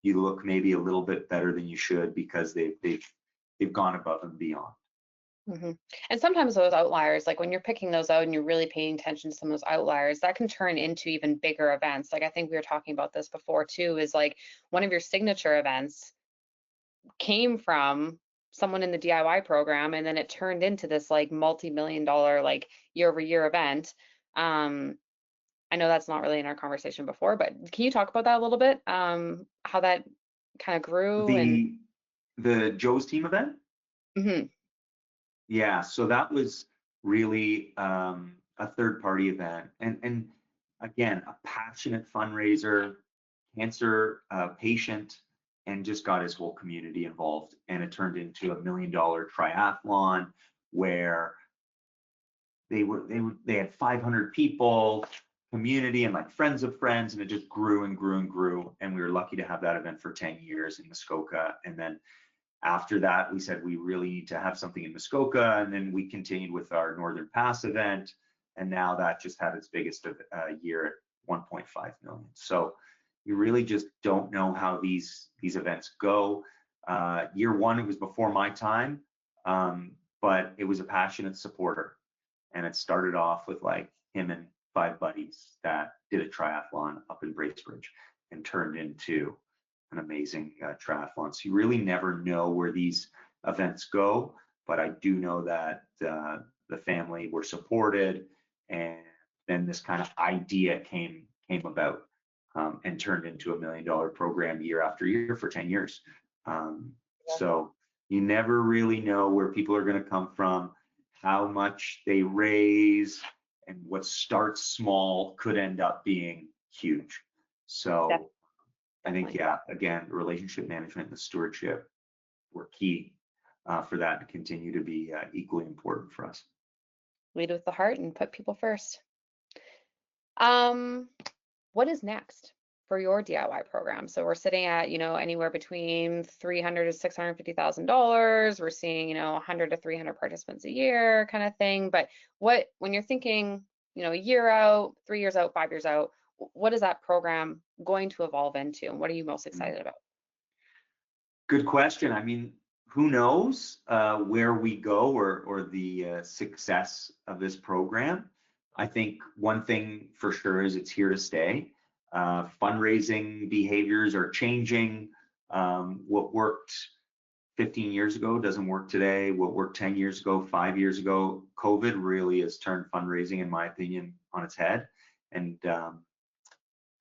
look maybe a little bit better than you should because they've gone above and beyond.
Mm-hmm. And sometimes those outliers, like when you're picking those out and you're really paying attention to some of those outliers, that can turn into even bigger events. Like I think we were talking about this before too, is like one of your signature events came from someone in the DIY program, and then it turned into this like multi-million-dollar like year-over-year event. I know that's not really in our conversation before, but can you talk about that a little bit? How that kind of grew and
The Joe's Team event?
mm-hmm.
Yeah, so that was really a third party event. And again, a passionate fundraiser, cancer patient, and just got his whole community involved. And it turned into $1 million triathlon where they had 500 people, community and like friends of friends, and it just grew and grew and grew. And we were lucky to have that event for 10 years in Muskoka. And then after that, we said we really need to have something in Muskoka, and then we continued with our Northern Pass event, and now that just had its biggest year at 1.5 million. So you really just don't know how these events go. Year one, it was before my time, but it was a passionate supporter, and it started off with like him and 5 buddies that did a triathlon up in Bracebridge and turned into an amazing triathlon. So you really never know where these events go, but I do know that the family were supported, and then this kind of idea came about and turned into $1 million program year after year for 10 years. So you never really know where people are going to come from, how much they raise, and what starts small could end up being huge. So I think, yeah, again, relationship management and the stewardship were key for that to continue to be equally important for us.
Lead with the heart and put people first. What is next for your DIY program? So we're sitting at, anywhere between $300,000 to $650,000. We're seeing, 100 to 300 participants a year kind of thing. But when you're thinking, a year out, 3 years out, 5 years out, what is that program going to evolve into? And what are you most excited about?
Good question. I mean, who knows where we go or the success of this program. I think one thing for sure is it's here to stay. Fundraising behaviors are changing. What worked 15 years ago doesn't work today. What worked 10 years ago, 5 years ago, COVID really has turned fundraising, in my opinion, on its head. And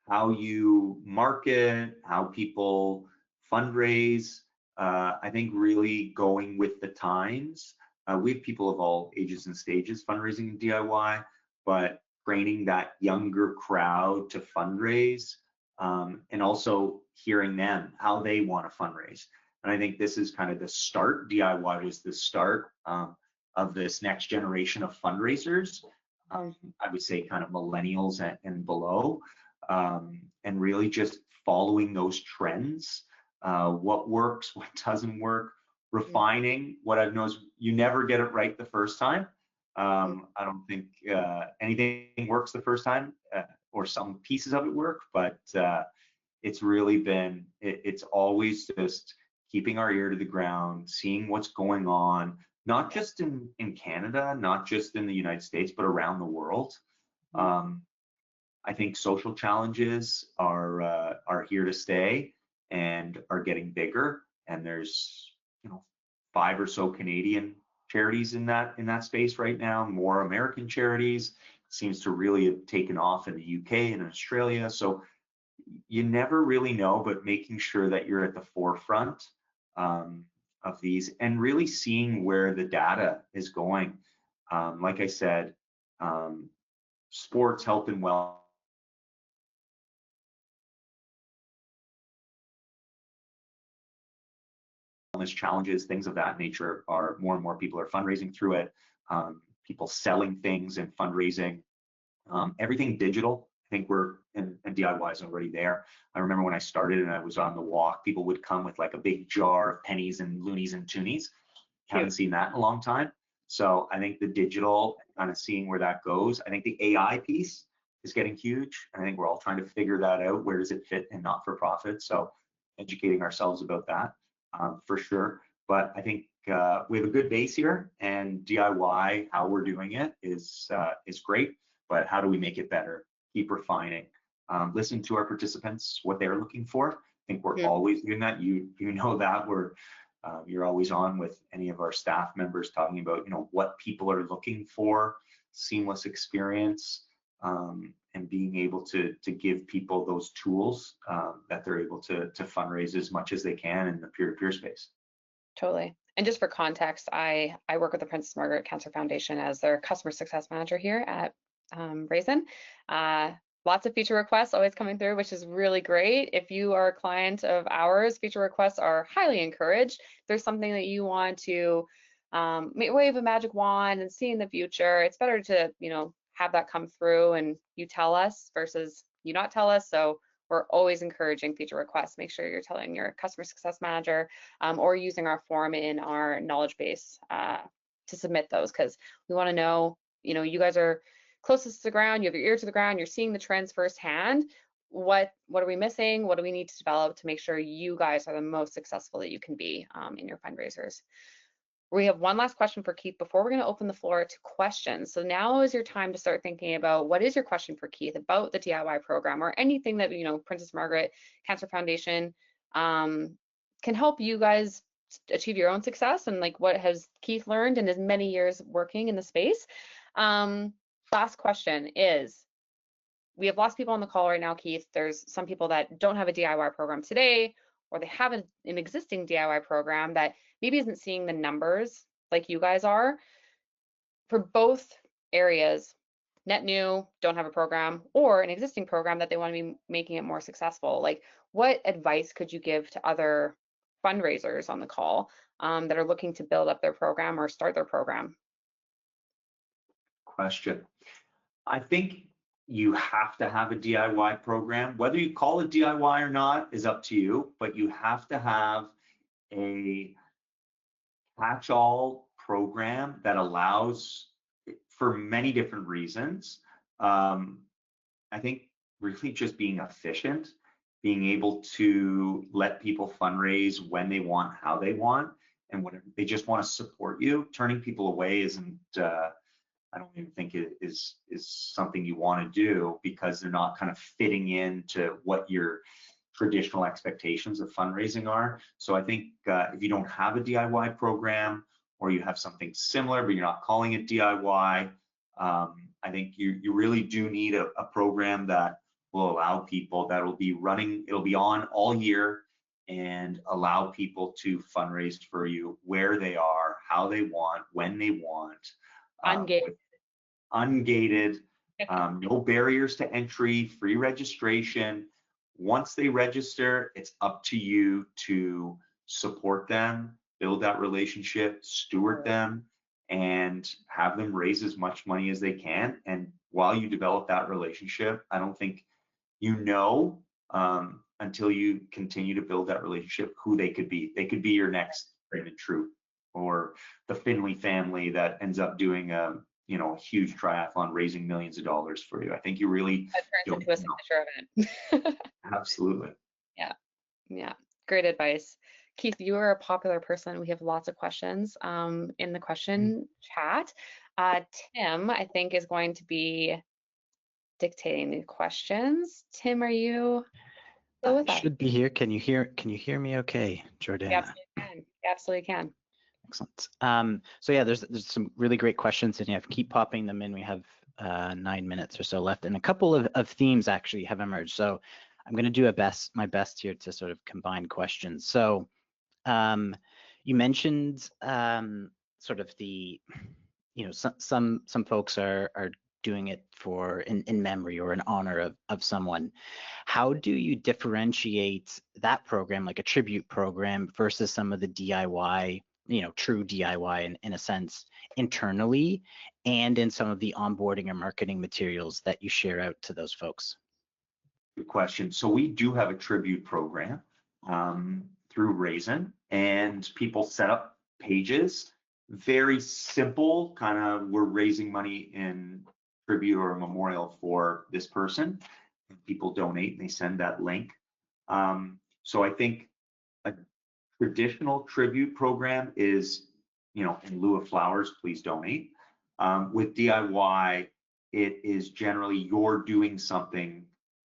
how you market, how people fundraise, I think really going with the times. We have people of all ages and stages fundraising in DIY, but training that younger crowd to fundraise, and also hearing them, how they want to fundraise. And I think this is kind of the start. DIY was the start of this next generation of fundraisers. I would say kind of millennials and below, and really just following those trends. What works, what doesn't work, refining. What I've noticed, you never get it right the first time. I don't think anything works the first time, or some pieces of it work, but it's really been, it's always just keeping our ear to the ground, seeing what's going on, not just in Canada, not just in the United States, but around the world. I think social challenges are here to stay and are getting bigger. And there's 5 or so Canadian charities in that space right now. More American charities. Seems to really have taken off in the UK and Australia. So you never really know, but making sure that you're at the forefront of these and really seeing where the data is going. Like I said, sports, health and wellness challenges, things of that nature, are more and more people are fundraising through it. People selling things and fundraising, everything digital. I think and DIY is already there. I remember when I started and I was on the walk, people would come with like a big jar of pennies and loonies and toonies. Haven't seen that in a long time. So I think the digital, kind of seeing where that goes. I think the AI piece is getting huge. I think we're all trying to figure that out. Where does it fit in not-for-profit? So educating ourselves about that, for sure. But I think we have a good base here, and DIY, how we're doing it is great. But how do we make it better? Keep refining. Listen to our participants, what they're looking for. I think we're always doing that. You know that you're always on with any of our staff members talking about, what people are looking for, seamless experience, and being able to give people those tools that they're able to fundraise as much as they can in the peer-to-peer space.
Totally. And just for context, I work with the Princess Margaret Cancer Foundation as their customer success manager here at Raisin. Lots of feature requests always coming through, which is really great. If you are a client of ours, feature requests are highly encouraged. If there's something that you want to wave a magic wand and see in the future, it's better to, have that come through and you tell us versus you not tell us. So we're always encouraging feature requests. Make sure you're telling your customer success manager or using our form in our knowledge base to submit those, because we want to know, you guys are closest to the ground, you have your ear to the ground, you're seeing the trends firsthand. What are we missing? What do we need to develop to make sure you guys are the most successful that you can be in your fundraisers? We have one last question for Keith before we're going to open the floor to questions. So now is your time to start thinking about what is your question for Keith about the DIY program or anything that, Princess Margaret Cancer Foundation can help you guys achieve your own success, and like what has Keith learned in his many years working in the space. Last question is, we have lots of people on the call right now, Keith. There's some people that don't have a DIY program today, or they have an existing DIY program that maybe isn't seeing the numbers like you guys are. For both areas, net new, don't have a program, or an existing program that they want to be making it more successful, like what advice could you give to other fundraisers on the call that are looking to build up their program or start their program?
Question. I think you have to have a DIY program. Whether you call it DIY or not is up to you, but you have to have a catch-all program that allows, for many different reasons, I think really just being efficient, being able to let people fundraise when they want, how they want, and whatever they just want to support you. Turning people away isn't, I don't even think it is something you want to do, because they're not kind of fitting into what your traditional expectations of fundraising are. So I think if you don't have a DIY program, or you have something similar but you're not calling it DIY, I think you really do need a program that will allow people, that will be running, it'll be on all year, and allow people to fundraise for you where they are, how they want, when they want. Ungated, no barriers to entry, free registration. Once they register, it's up to you to support them, build that relationship, steward them, and have them raise as much money as they can. And while you develop that relationship, I don't think until you continue to build that relationship, who they could be. They could be your next Raymond Troop, or the Finley family that ends up doing a huge triathlon, raising millions of dollars for you. I think you really
turns into a signature event.
Absolutely.
Yeah, great advice. Keith, you are a popular person. We have lots of questions in the question chat. Tim, I think, is going to be dictating the questions. Tim, are you still with us?
Should be here. Can you hear me okay, Jordana?
You absolutely can.
Excellent. So yeah, there's some really great questions, and you have to keep popping them in. We have 9 minutes or so left, and a couple of themes actually have emerged. So I'm going to do my best here to sort of combine questions. So you mentioned sort of the, some folks are doing it for in memory or in honor of someone. How do you differentiate that program, like a tribute program, versus some of the DIY, true DIY in a sense, internally, and in some of the onboarding or marketing materials that you share out to those folks?
Good question. So we do have a tribute program through Raisin, and people set up pages. Very simple, kind of, we're raising money in tribute or a memorial for this person. People donate and they send that link. So I think a traditional tribute program is, in lieu of flowers, please donate. With DIY, it is generally you're doing something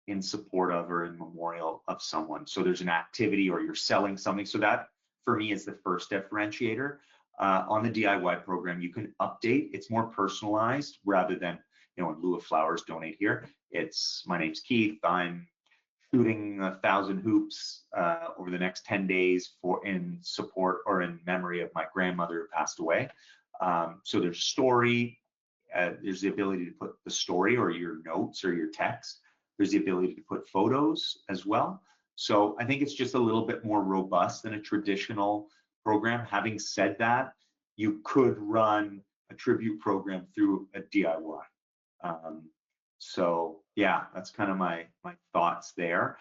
in support of or in memorial of someone. So there's an activity or you're selling something. So that for me is the first differentiator. On the DIY program, you can update. It's more personalized rather than, in lieu of flowers, donate here. It's, my name's Keith. I'm shooting 1,000 hoops over the next 10 days in support or in memory of my grandmother who passed away. So there's story. There's the ability to put the story or your notes or your text. There's the ability to put photos as well. So I think it's just a little bit more robust than a traditional program. Having said that, you could run a tribute program through a DIY. So yeah, that's kind of my thoughts there.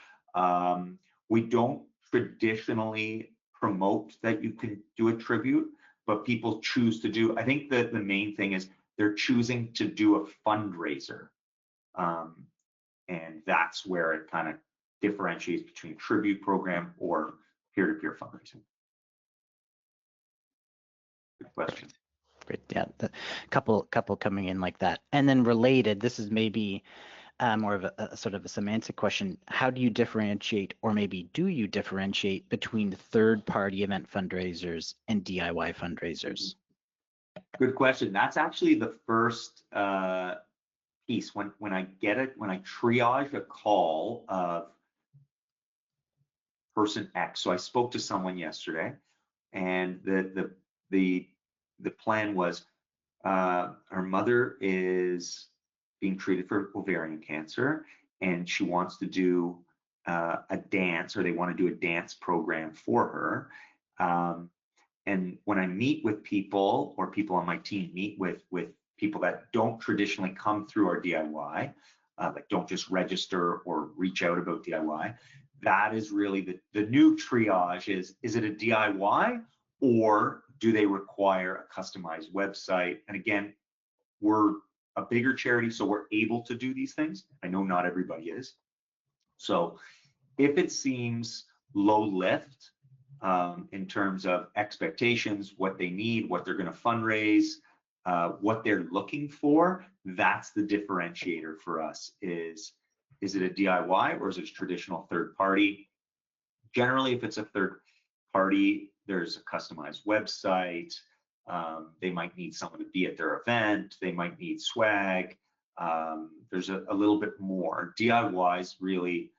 We don't traditionally promote that you can do a tribute, but people choose to do. I think that the main thing is they're choosing to do a fundraiser. And that's where it kind of differentiates between tribute program or peer-to-peer fundraising. Good question.
Great. Yeah, the couple coming in like that. And then related, this is maybe more of a sort of a semantic question. How do you differentiate, or maybe do you differentiate between third-party event fundraisers and DIY fundraisers?
Good question. That's actually the first piece when I get it, when I triage a call of person X. So I spoke to someone yesterday, and the plan was her mother is being treated for ovarian cancer, and she wants to do a dance, or they want to do a dance program for her. And when I meet with people, or people on my team meet with people that don't traditionally come through our DIY, like don't just register or reach out about DIY, that is really the new triage is it a DIY, or do they require a customized website? And again, we're a bigger charity, so we're able to do these things. I know not everybody is. So if it seems low lift in terms of expectations, what they need, what they're going to fundraise, what they're looking for, that's the differentiator for us. Is it a DIY or is it a traditional third party? Generally, if it's a third party, there's a customized website. They might need someone to be at their event. They might need swag. There's a little bit more. DIYs really,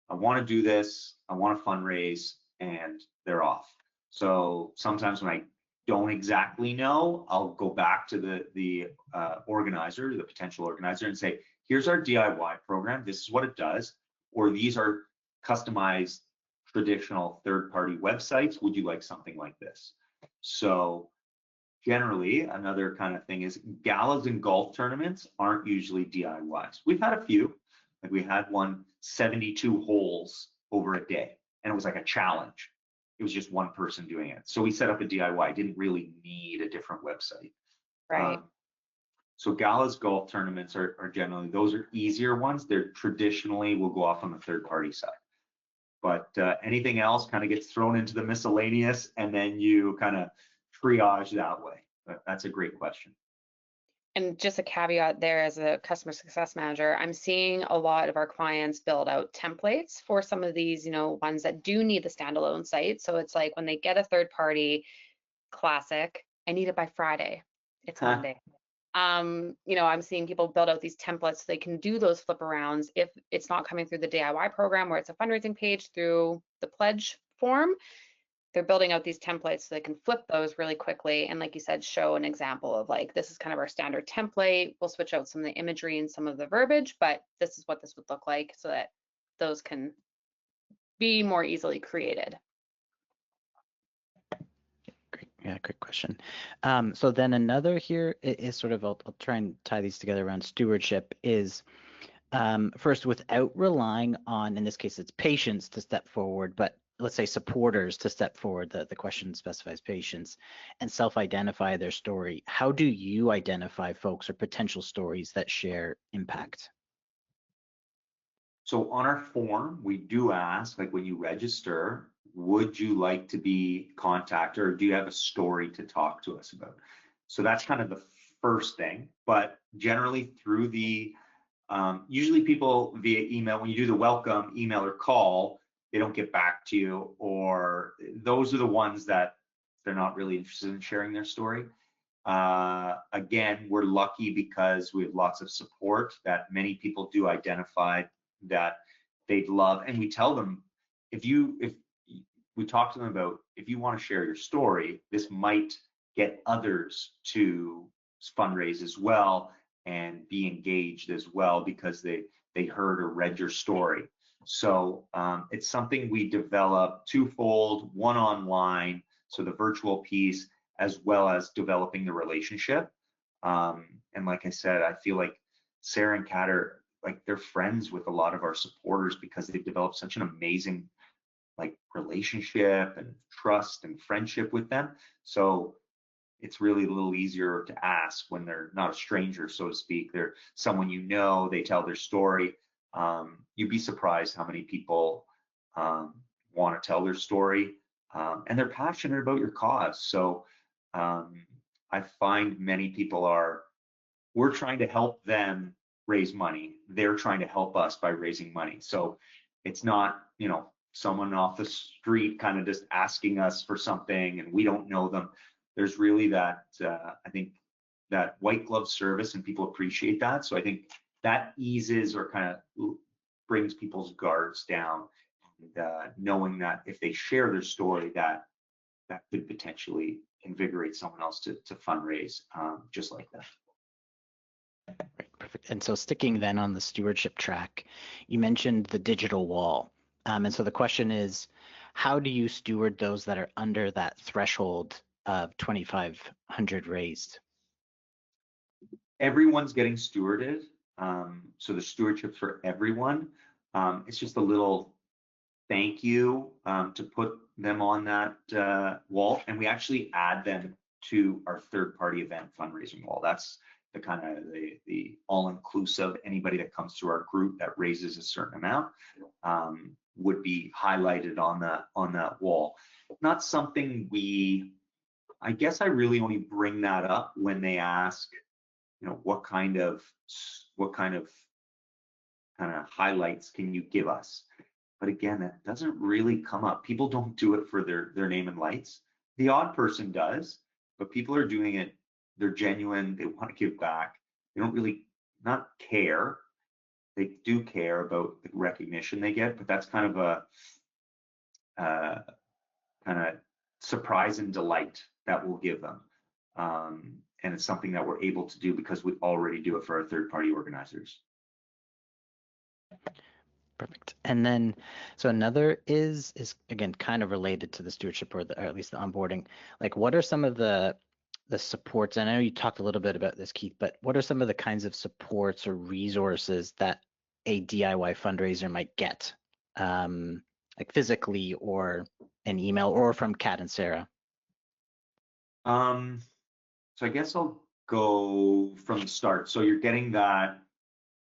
I want to do this, I want to fundraise, and they're off. So sometimes when I don't exactly know, I'll go back to the organizer, the potential organizer, and say, here's our DIY program, this is what it does, or these are customized traditional third-party websites, would you like something like this? So generally, another kind of thing is galas and golf tournaments aren't usually DIYs. We've had a few, like we had one 72 holes over a day, and it was like a challenge. It was just one person doing it. So we set up a DIY, didn't really need a different website.
Right.
So galas, golf tournaments are generally, those are easier ones. They're traditionally will go off on the third party side. But anything else kind of gets thrown into the miscellaneous, and then you kind of triage that way. But that's a great question.
And just a caveat there, as a customer success manager, I'm seeing a lot of our clients build out templates for some of these, ones that do need the standalone site. So it's like when they get a third party classic, I need it by Friday. It's Monday. I'm seeing people build out these templates so they can do those flip arounds if it's not coming through the DIY program, where it's a fundraising page through the pledge form. they're building out these templates so they can flip those really quickly. And like you said, show an example of like, this is kind of our standard template. We'll switch out some of the imagery and some of the verbiage, but this is what this would look like so that those can be more easily created.
Great. Yeah, great question. So then another here is sort of, I'll try and tie these together around stewardship is, first, without relying on, in this case, it's patients to step forward, but let's say supporters to step forward, the question specifies patients, and self-identify their story. How do you identify folks or potential stories that share impact?
So on our form, we do ask, like when you register, would you like to be contacted or do you have a story to talk to us about? So that's kind of the first thing, but generally through the, usually people via email, when you do the welcome email or call, they don't get back to you, or those are the ones that they're not really interested in sharing their story. Again, we're lucky because we have lots of support that many people do identify that they'd love, and we tell them if we talk to them about if you want to share your story, this might get others to fundraise as well and be engaged as well because they heard or read your story. So it's something we develop twofold, one online, so the virtual piece, as well as developing the relationship. And like I said, I feel like Sarah and Kat are like, they're friends with a lot of our supporters because they've developed such an amazing like relationship and trust and friendship with them. So it's really a little easier to ask when they're not a stranger, so to speak. They're someone you know, they tell their story. You'd be surprised how many people want to tell their story, and they're passionate about your cause. So I find many people we're trying to help them raise money. They're trying to help us by raising money. So it's not, someone off the street kind of just asking us for something and we don't know them. There's really that, I think that white glove service, and people appreciate that. So I think that eases or kind of brings people's guards down, and knowing that if they share their story, that could potentially invigorate someone else to fundraise just like that.
Right, perfect. And so sticking then on the stewardship track, you mentioned the digital wall. And so the question is, how do you steward those that are under that threshold of 2,500 raised?
Everyone's getting stewarded. So the stewardship for everyone. It's just a little thank you to put them on that wall. And we actually add them to our third-party event fundraising wall. That's the kind of the all-inclusive. Anybody that comes to our group that raises a certain amount would be highlighted on that wall. Not something I guess I really only bring that up when they ask, what kind of highlights can you give us? But again, that doesn't really come up. People don't do it for their name and lights. The odd person does, but people are doing it. They're genuine. They want to give back. They don't really not care. They do care about the recognition they get, but that's kind of a surprise and delight that we'll give them. And it's something that we're able to do because we already do it for our third-party organizers.
Perfect. And then, so another is again kind of related to the stewardship or at least the onboarding. Like, what are some of the supports? And I know you talked a little bit about this, Keith, but what are some of the kinds of supports or resources that a DIY fundraiser might get, like physically or an email or from Kat and Sarah?
So I guess I'll go from the start. So you're getting that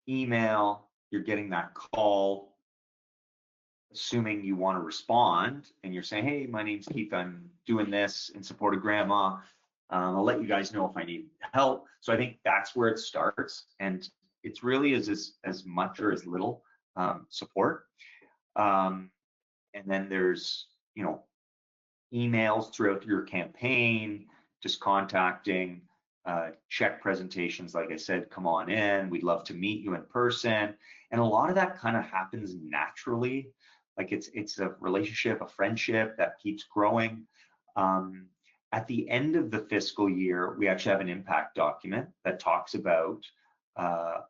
email, you're getting that call, assuming you want to respond, and you're saying, hey, my name's Keith, I'm doing this in support of grandma. I'll let you guys know if I need help. So I think that's where it starts. And it's really as much or as little support. And then there's, emails throughout your campaign, just contacting, check presentations. Like I said, come on in. We'd love to meet you in person. And a lot of that kind of happens naturally. Like it's a relationship, a friendship that keeps growing. At the end of the fiscal year, we actually have an impact document that talks about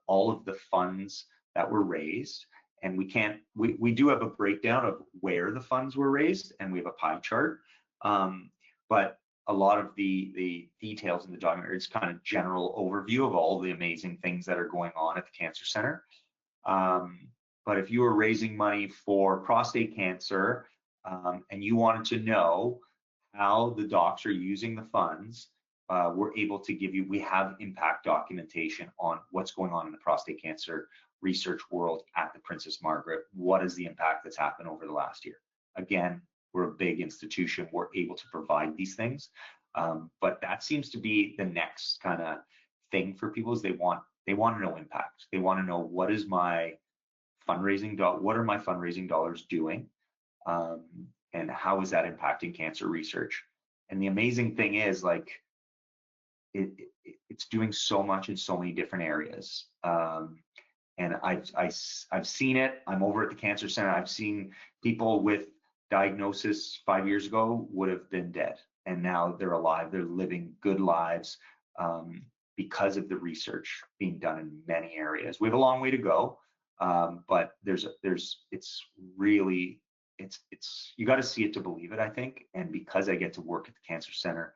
all of the funds that were raised. And we do have a breakdown of where the funds were raised, and we have a pie chart. But a lot of the details in the document are just kind of general overview of all the amazing things that are going on at the Cancer Center. But if you were raising money for prostate cancer and you wanted to know how the docs are using the funds, we're able to give you, we have impact documentation on what's going on in the prostate cancer research world at the Princess Margaret. What is the impact that's happened over the last year? Again, we're a big institution. We're able to provide these things. But that seems to be the next kind of thing for people is they want to know impact. They want to know what are my fundraising dollars doing? And how is that impacting cancer research? And the amazing thing is like, it's doing so much in so many different areas. And I've seen it. I'm over at the Cancer Center. I've seen people with diagnosis 5 years ago would have been dead, and now they're alive. They're living good lives because of the research being done in many areas. We have a long way to go, but it's really you got to see it to believe it, I think. And because I get to work at the Cancer Center,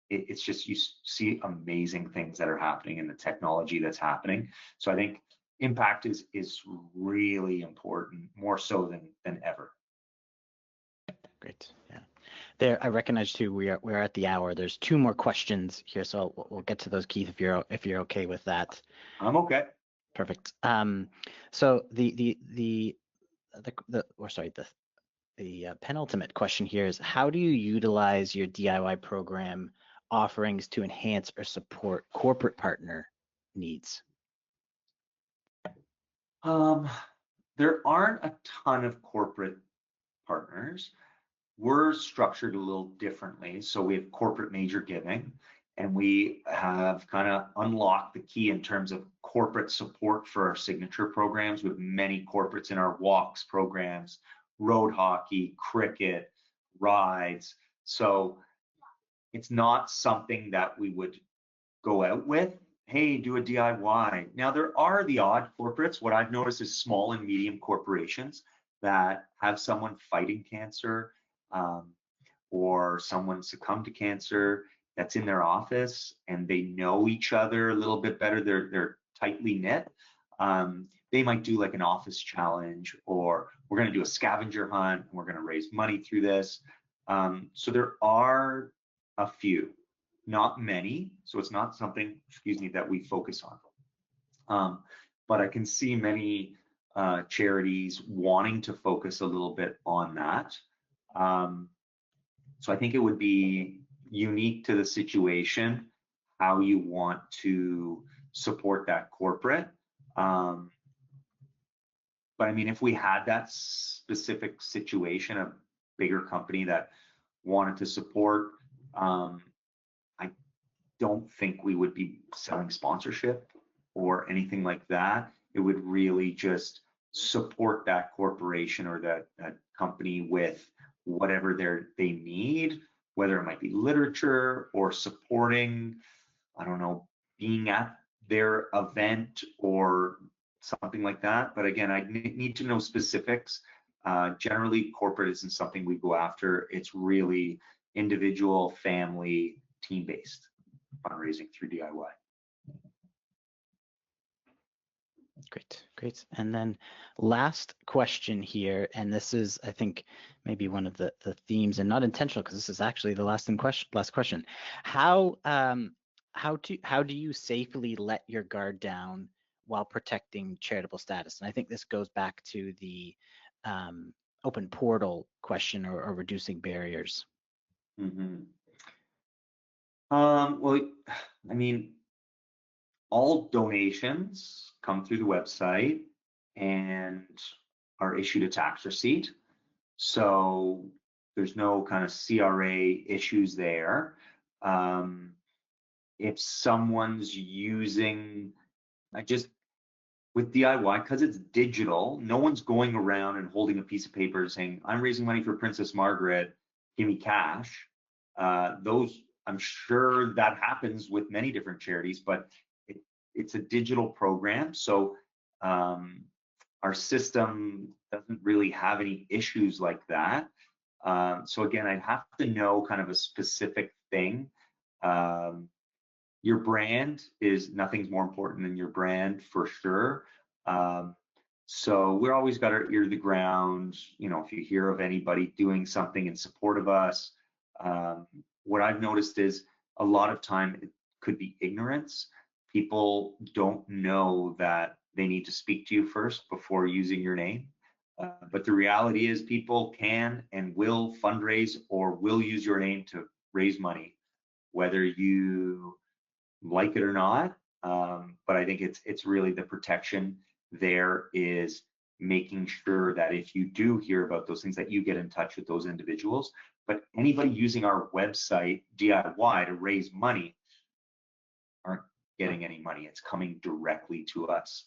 it's just, you see amazing things that are happening and the technology that's happening. So I think impact is really important, more so than ever.
Great. Yeah. There, I recognize too, we're at the hour. There's 2 more questions here, so we'll get to those, Keith, if you're okay with that.
I'm okay.
Perfect. So the penultimate question here is, how do you utilize your DIY program offerings to enhance or support corporate partner needs?
There aren't a ton of corporate partners. We're structured a little differently. So we have corporate major giving, and we have kind of unlocked the key in terms of corporate support for our signature programs, with many corporates in our walks programs, road hockey, cricket, rides. So it's not something that we would go out with, hey, do a DIY. Now, there are the odd corporates. What I've noticed is small and medium corporations that have someone fighting cancer or someone succumbed to cancer that's in their office, and they know each other a little bit better. They're tightly knit. They might do like an office challenge, or we're going to do a scavenger hunt, and we're going to raise money through this. So there are a few, not many. So it's not something, that we focus on. But I can see many charities wanting to focus a little bit on that. So I think it would be unique to the situation how you want to support that corporate. But I mean, if we had that specific situation, a bigger company that wanted to support, I don't think we would be selling sponsorship or anything like that. It would really just support that corporation or that company with whatever they need, whether it might be literature or supporting, I don't know, being at their event or something like that. But again, I need to know specifics. Generally, corporate isn't something we go after. It's really individual, family, team-based fundraising through DIY.
Great. And then last question here, and this is, I think, maybe one of the themes, and not intentional, because this is actually the last question. How do you safely let your guard down while protecting charitable status? And I think this goes back to the open portal question, or reducing barriers.
Mm-hmm. Well, I mean, all donations come through the website and are issued a tax receipt. So there's no kind of CRA issues there. If someone's using, with DIY, because it's digital, no one's going around and holding a piece of paper saying, I'm raising money for Princess Margaret, give me cash. I'm sure that happens with many different charities, but it's a digital program. So our system doesn't really have any issues like that. So again, I'd have to know kind of a specific thing. Your brand is, nothing's more important than your brand for sure. So we're always got our ear to the ground. You know, if you hear of anybody doing something in support of us, what I've noticed is a lot of time it could be ignorance. People don't know that they need to speak to you first before using your name. But the reality is people can and will fundraise or will use your name to raise money, whether you like it or not. But I think it's really the protection there is making sure that if you do hear about those things, that you get in touch with those individuals. But anybody using our website DIY to raise money aren't getting any money. It's coming directly to us.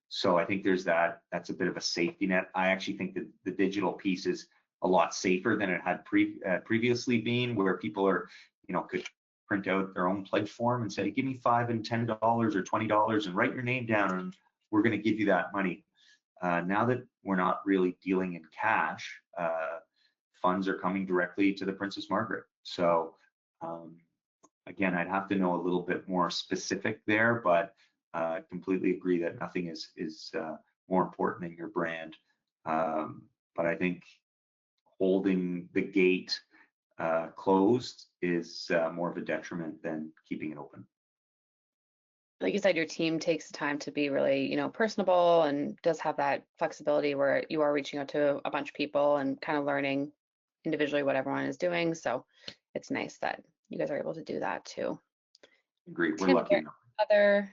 So I think that's a bit of a safety net. I actually think that the digital piece is a lot safer than it had previously been, where people are, could print out their own pledge form and say, give me $5 and $10 or $20 and write your name down and we're going to give you that money. Now that we're not really dealing in cash, funds are coming directly to the Princess Margaret. So again, I'd have to know a little bit more specific there, but I completely agree that nothing is more important than your brand. But I think holding the gate closed is more of a detriment than keeping it open.
Like you said, your team takes the time to be really, personable and does have that flexibility where you are reaching out to a bunch of people and kind of learning individually what everyone is doing. So it's nice that you guys are able to do that too.
Agreed. We're
Tim,
lucky.
Other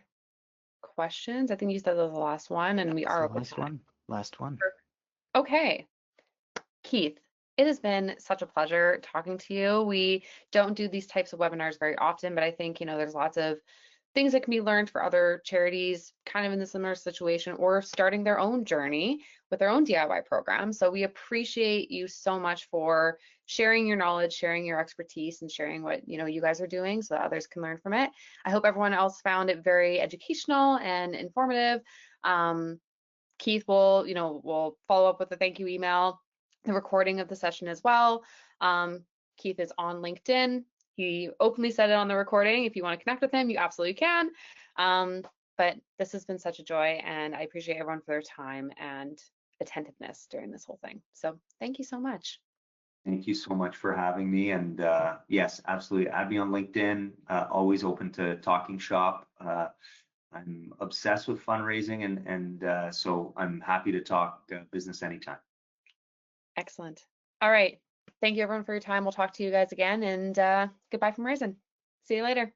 questions? I think you said that was the last one, and we are open.
Last one.
Okay. Keith, it has been such a pleasure talking to you. We don't do these types of webinars very often, but I think, there's lots of things that can be learned for other charities kind of in a similar situation or starting their own journey with their own DIY program. So we appreciate you so much for sharing your knowledge, sharing your expertise, and sharing what you guys are doing so that others can learn from it. I hope everyone else found it very educational and informative. Keith will follow up with a thank you email, the recording of the session as well. Keith is on LinkedIn. He openly said it on the recording. If you want to connect with him, you absolutely can. But this has been such a joy, and I appreciate everyone for their time and attentiveness during this whole thing. So thank you so much.
Thank you so much for having me. And yes, absolutely. Add me on LinkedIn. Always open to talking shop. I'm obsessed with fundraising, and so I'm happy to talk business anytime.
Excellent. All right. Thank you everyone for your time. We'll talk to you guys again, and goodbye from Raisin. See you later.